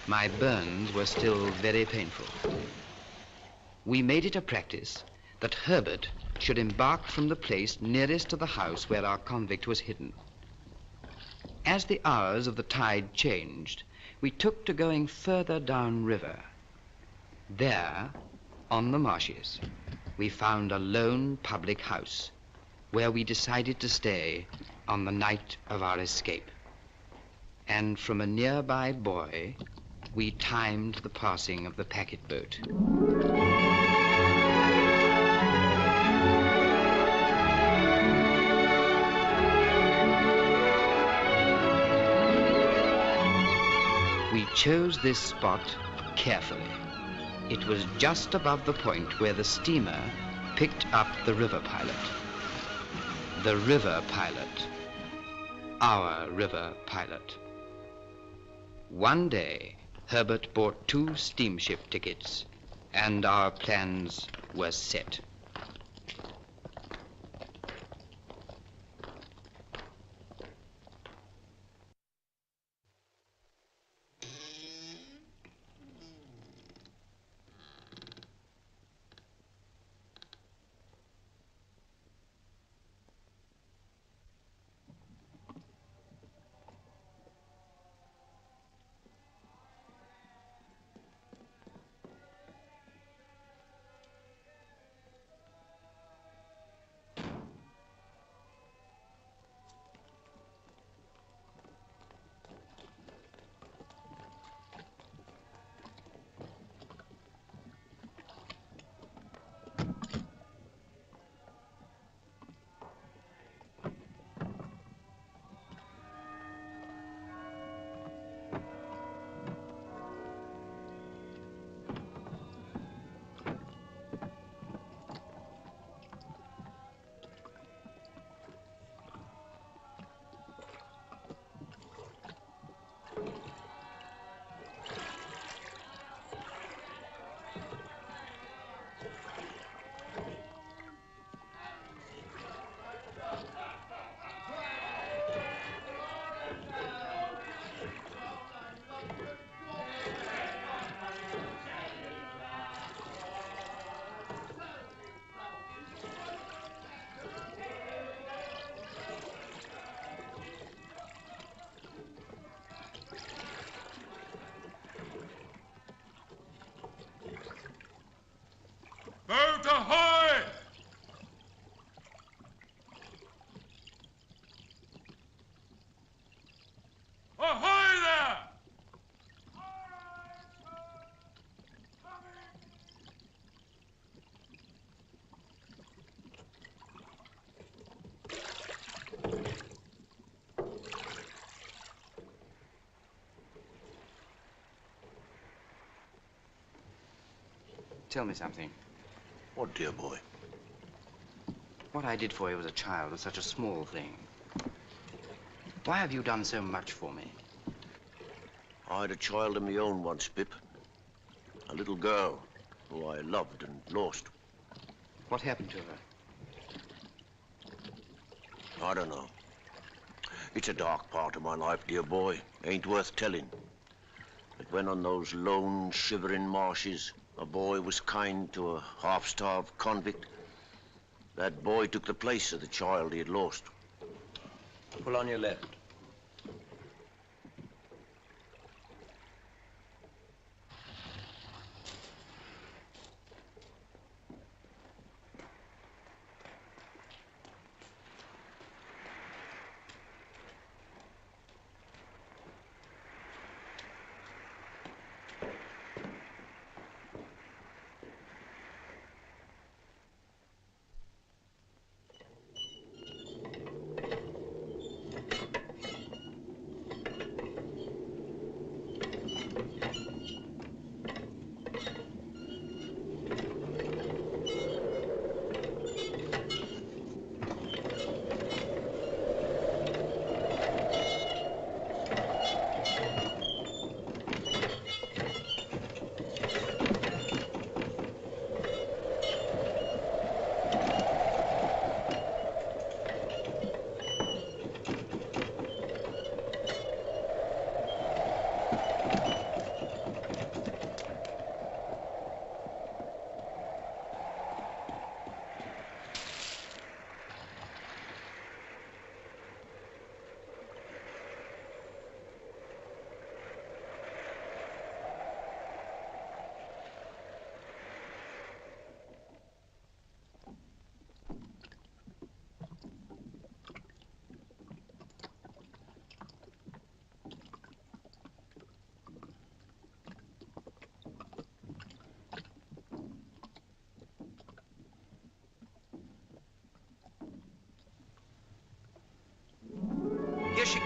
My burns were still very painful. We made it a practice that Herbert should embark from the place nearest to the house where our convict was hidden. As the hours of the tide changed, we took to going further down river. There, on the marshes, we found a lone public house where we decided to stay on the night of our escape. And from a nearby buoy, we timed the passing of the packet boat. We chose this spot carefully. It was just above the point where the steamer picked up the river pilot. The river pilot. Our river pilot. One day, Herbert bought 2 steamship tickets, and our plans were set. Boat ahoy! Ahoy there! Tell me something. What, dear boy? What I did for you as a child was such a small thing. Why have you done so much for me? I had a child of my own once, Pip. A little girl who I loved and lost. What happened to her? I don't know. It's a dark part of my life, dear boy. Ain't worth telling. But when on those lone, shivering marshes, a boy was kind to a half-starved convict, that boy took the place of the child he had lost. Pull on your left.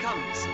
comes.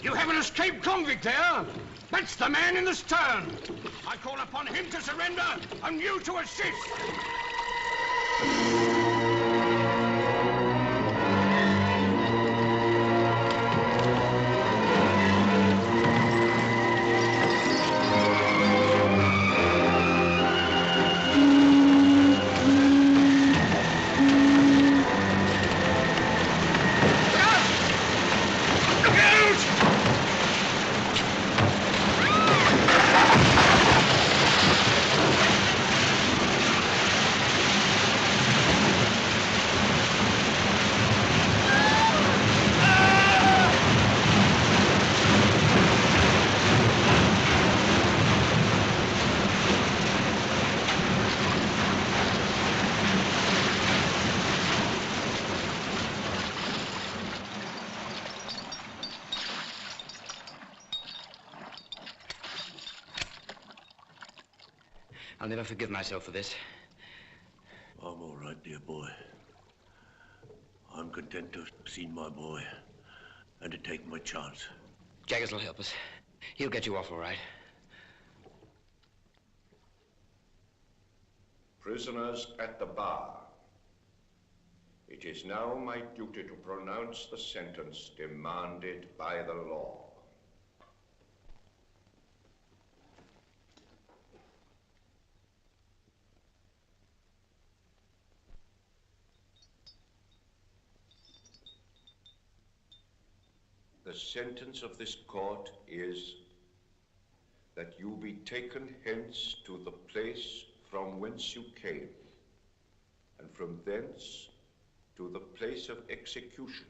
You have an escaped convict there. That's the man in the stern. I call upon him to surrender and you to assist. I'll never forgive myself for this. I'm all right, dear boy. I'm content to have seen my boy and to take my chance. Jaggers will help us. He'll get you off all right. Prisoners at the bar. It is now my duty to pronounce the sentence demanded by the law. The sentence of this court is that you be taken hence to the place from whence you came, and from thence to the place of execution,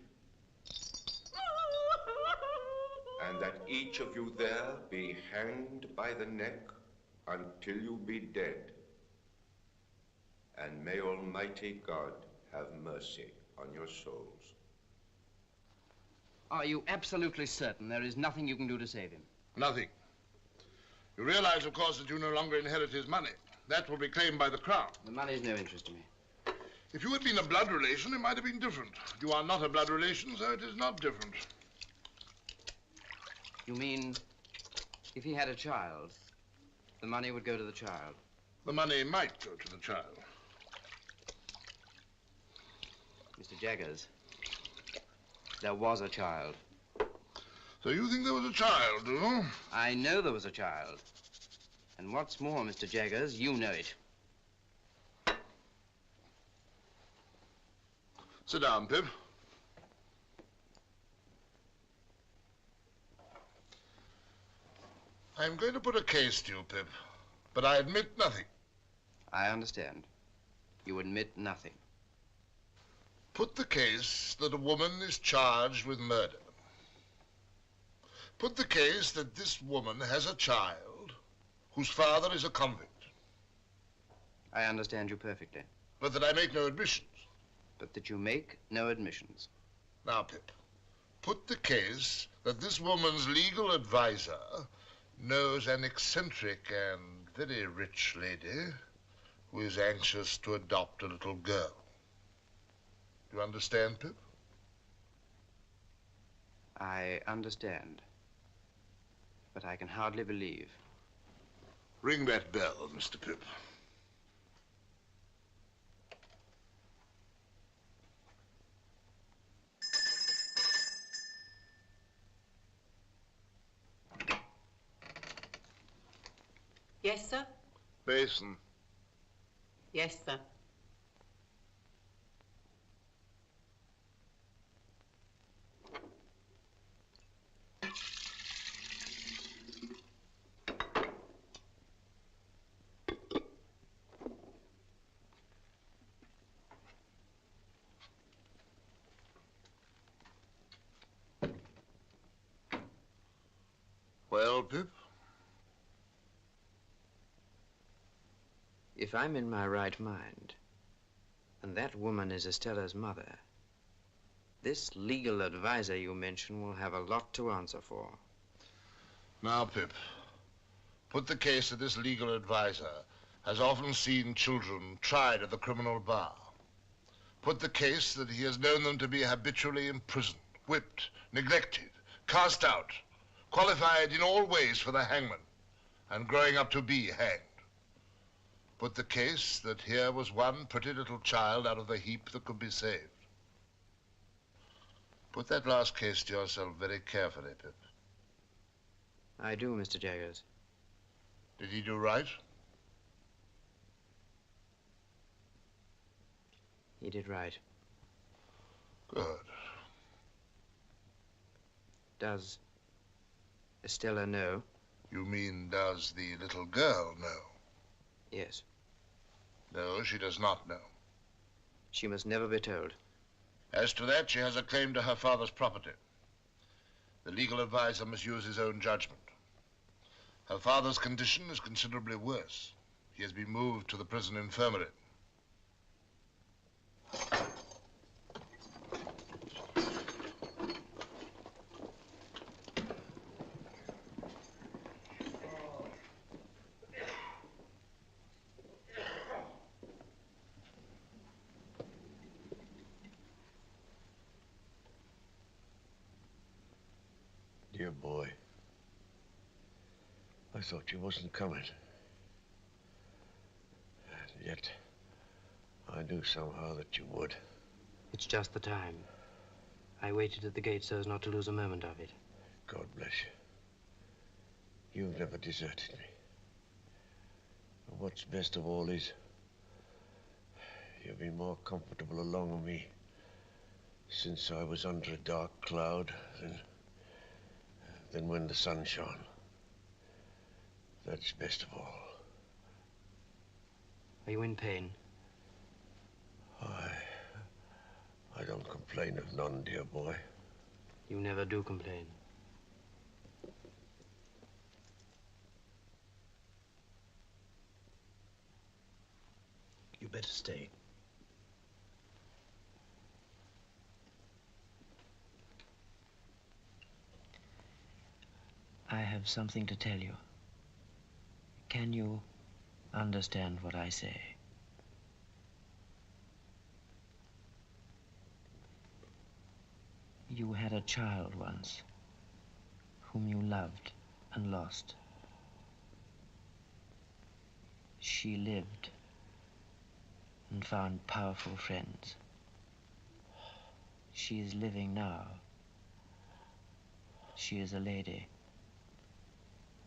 and that each of you there be hanged by the neck until you be dead. And may Almighty God have mercy on your souls. Are you absolutely certain there is nothing you can do to save him? Nothing. You realize, of course, that you no longer inherit his money. That will be claimed by the crown. The money's no interest to me. If you had been a blood relation, it might have been different. You are not a blood relation, so it is not different. You mean if he had a child, the money would go to the child? The money might go to the child. Mr. Jaggers, there was a child. So you think there was a child, do you? I know there was a child. And what's more, Mr. Jaggers, you know it. Sit down, Pip. I'm going to put a case to you, Pip, but I admit nothing. I understand. You admit nothing. Put the case that a woman is charged with murder. Put the case that this woman has a child whose father is a convict. I understand you perfectly. But that I make no admissions. But that you make no admissions. Now, Pip, Put the case that this woman's legal advisor knows an eccentric and very rich lady who is anxious to adopt a little girl. Do you understand, Pip? I understand, but I can hardly believe. Ring that bell, Mr. Pip. Yes, sir? Basin. Yes, sir. Well, Pip? If I'm in my right mind, and that woman is Estella's mother, this legal advisor you mention will have a lot to answer for. Now, Pip, put the case that this legal advisor has often seen children tried at the criminal bar. Put the case that he has known them to be habitually imprisoned, whipped, neglected, cast out, qualified in all ways for the hangman, and growing up to be hanged. Put the case that here was one pretty little child out of the heap that could be saved. Put that last case to yourself very carefully, Pip. I do, Mr. Jaggers. Did he do right? He did right. Good. Does Estella know? You mean, does the little girl know? Yes. No, she does not know. She must never be told. As to that, she has a claim to her father's property. The legal advisor must use his own judgment. Her father's condition is considerably worse. He has been moved to the prison infirmary. Dear boy, I thought you wasn't coming. And yet, I knew somehow that you would. It's just the time. I waited at the gate so as not to lose a moment of it. God bless you. You've never deserted me. And what's best of all is, you've been more comfortable along with me since I was under a dark cloud than when the sun shone. That's best of all. Are you in pain? I don't complain of none, dear boy. You never do complain. You better stay. I have something to tell you. Can you understand what I say? You had a child once, whom you loved and lost. She lived and found powerful friends. She is living now. She is a lady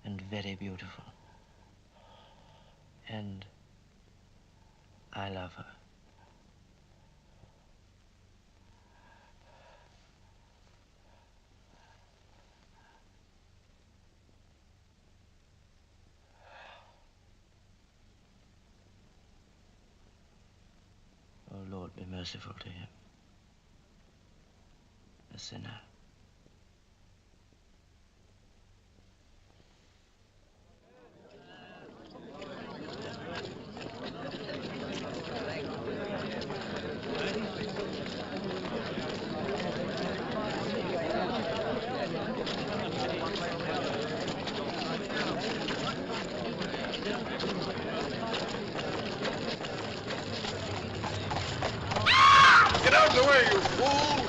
and very beautiful. And I love her. Oh, Lord, be merciful to him, a sinner. Get out of the way, you fool!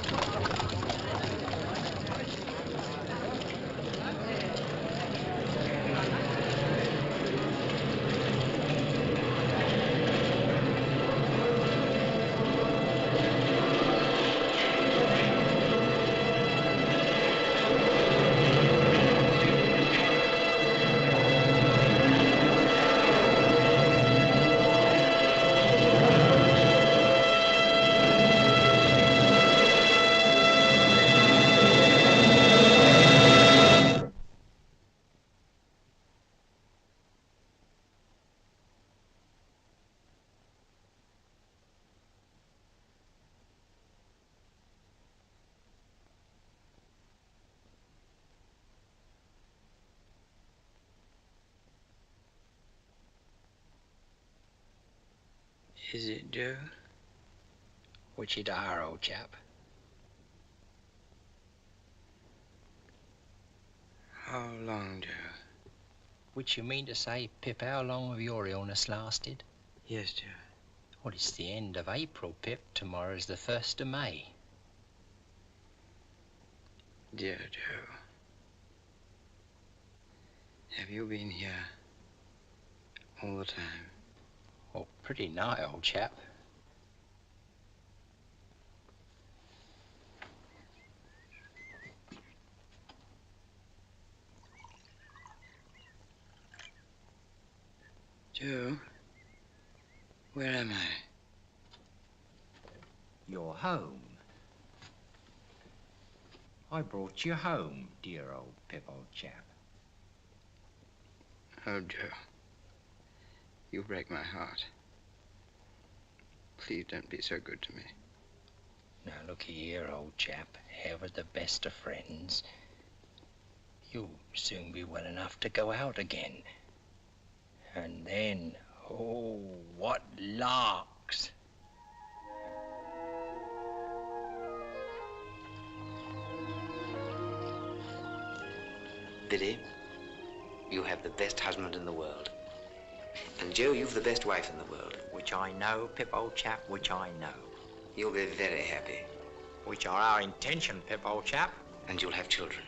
Is it, Joe? What's your dire, old chap? How long, Joe? Which you mean to say, Pip, how long have your illness lasted? Yes, Joe. Well, it's the end of April, Pip. Tomorrow's the 1st of May. Dear Joe, have you been here all the time? Oh, pretty nigh, old chap. Joe, where am I? You're home. I brought you home, dear old Pip, old chap. Oh, Joe, you break my heart. Please don't be so good to me. Now, look here, old chap. Ever the best of friends. You'll soon be well enough to go out again. And then, oh, what larks! Biddy, you have the best husband in the world. And Joe, you've the best wife in the world. Which I know, Pip, old chap, which I know. You'll be very happy. Which are our intention, Pip, old chap. And you'll have children.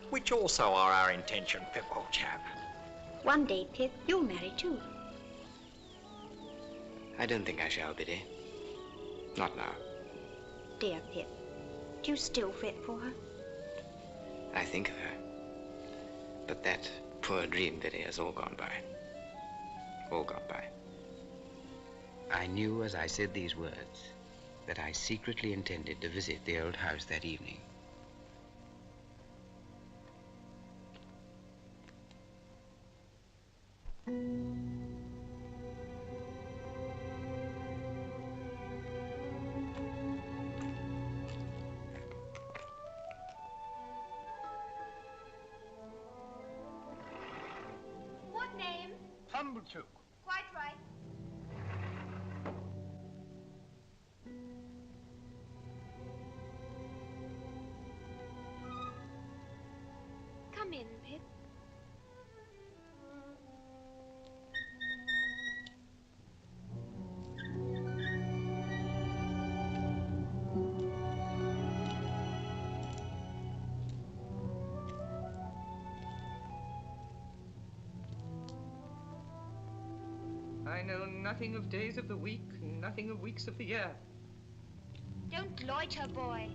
Which also are our intention, Pip, old chap. One day, Pip, you'll marry too. I don't think I shall, Biddy. Not now. Dear Pip, do you still fret for her? I think of her. But that poor dream, Biddy, has all gone by. All gone by. I knew as I said these words that I secretly intended to visit the old house that evening. What name? Pumblechook. Quite right. Come in, Pip. I know nothing of days of the week, nothing of weeks of the year. Don't loiter, boy.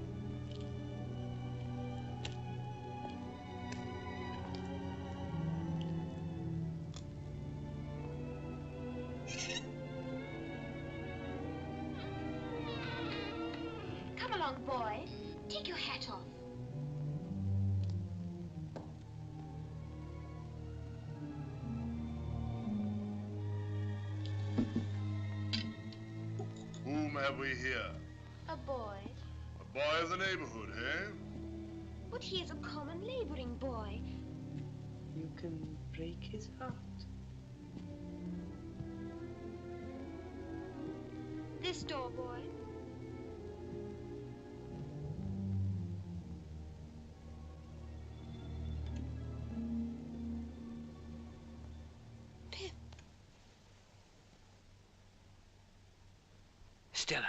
Come along, boy. Take your hat off. Whom have we here? A boy. A boy of the neighborhood, eh? But he is a common laboring boy. You can break his heart. This door, boy. Stella,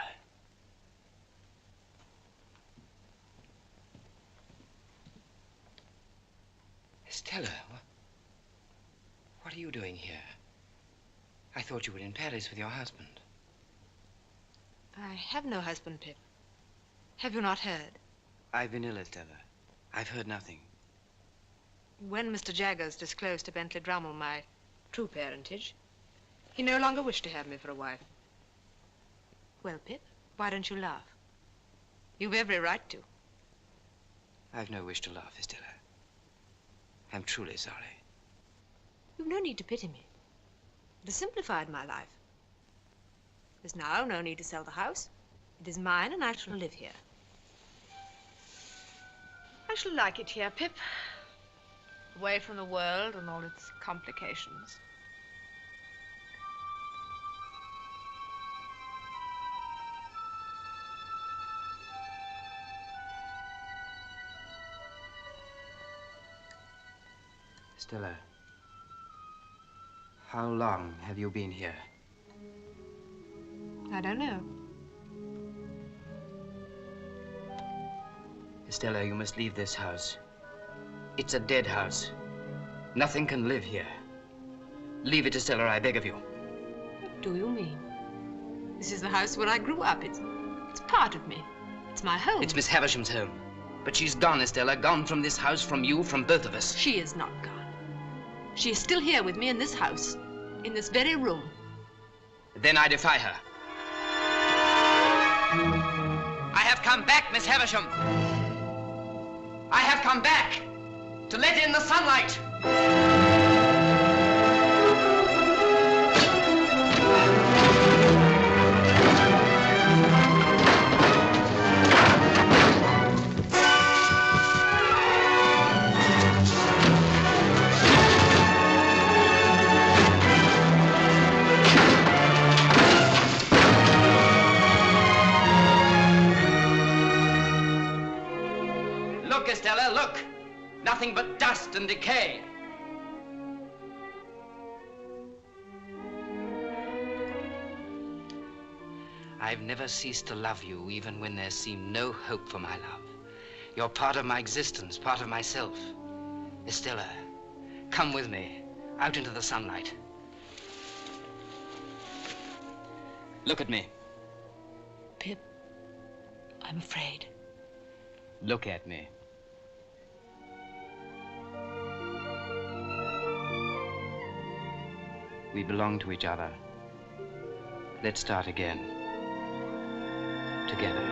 Stella, what are you doing here? I thought you were in Paris with your husband. I have no husband, Pip. Have you not heard? I've been ill, Stella. I've heard nothing. When Mr. Jaggers disclosed to Bentley Drummel my true parentage, he no longer wished to have me for a wife. Well, Pip, why don't you laugh? You've every right to. I've no wish to laugh, Stella. I'm truly sorry. You've no need to pity me. It has simplified my life. There's now no need to sell the house. It is mine, and I shall live here. I shall like it here, Pip. Away from the world and all its complications. Stella, how long have you been here? I don't know. Stella, you must leave this house. It's a dead house. Nothing can live here. Leave it, Stella, I beg of you. What do you mean? This is the house where I grew up. It's part of me. It's my home. It's Miss Havisham's home. But she's gone, Stella, gone from this house, from you, from both of us. She is not gone. She is still here with me in this house, in this very room. Then I defy her. I have come back, Miss Havisham. I have come back to let in the sunlight. Stella, look! Nothing but dust and decay. I've never ceased to love you, even when there seemed no hope for my love. You're part of my existence, part of myself. Estella, come with me, out into the sunlight. Look at me. Pip, I'm afraid. Look at me. We belong to each other. Let's start again. Together.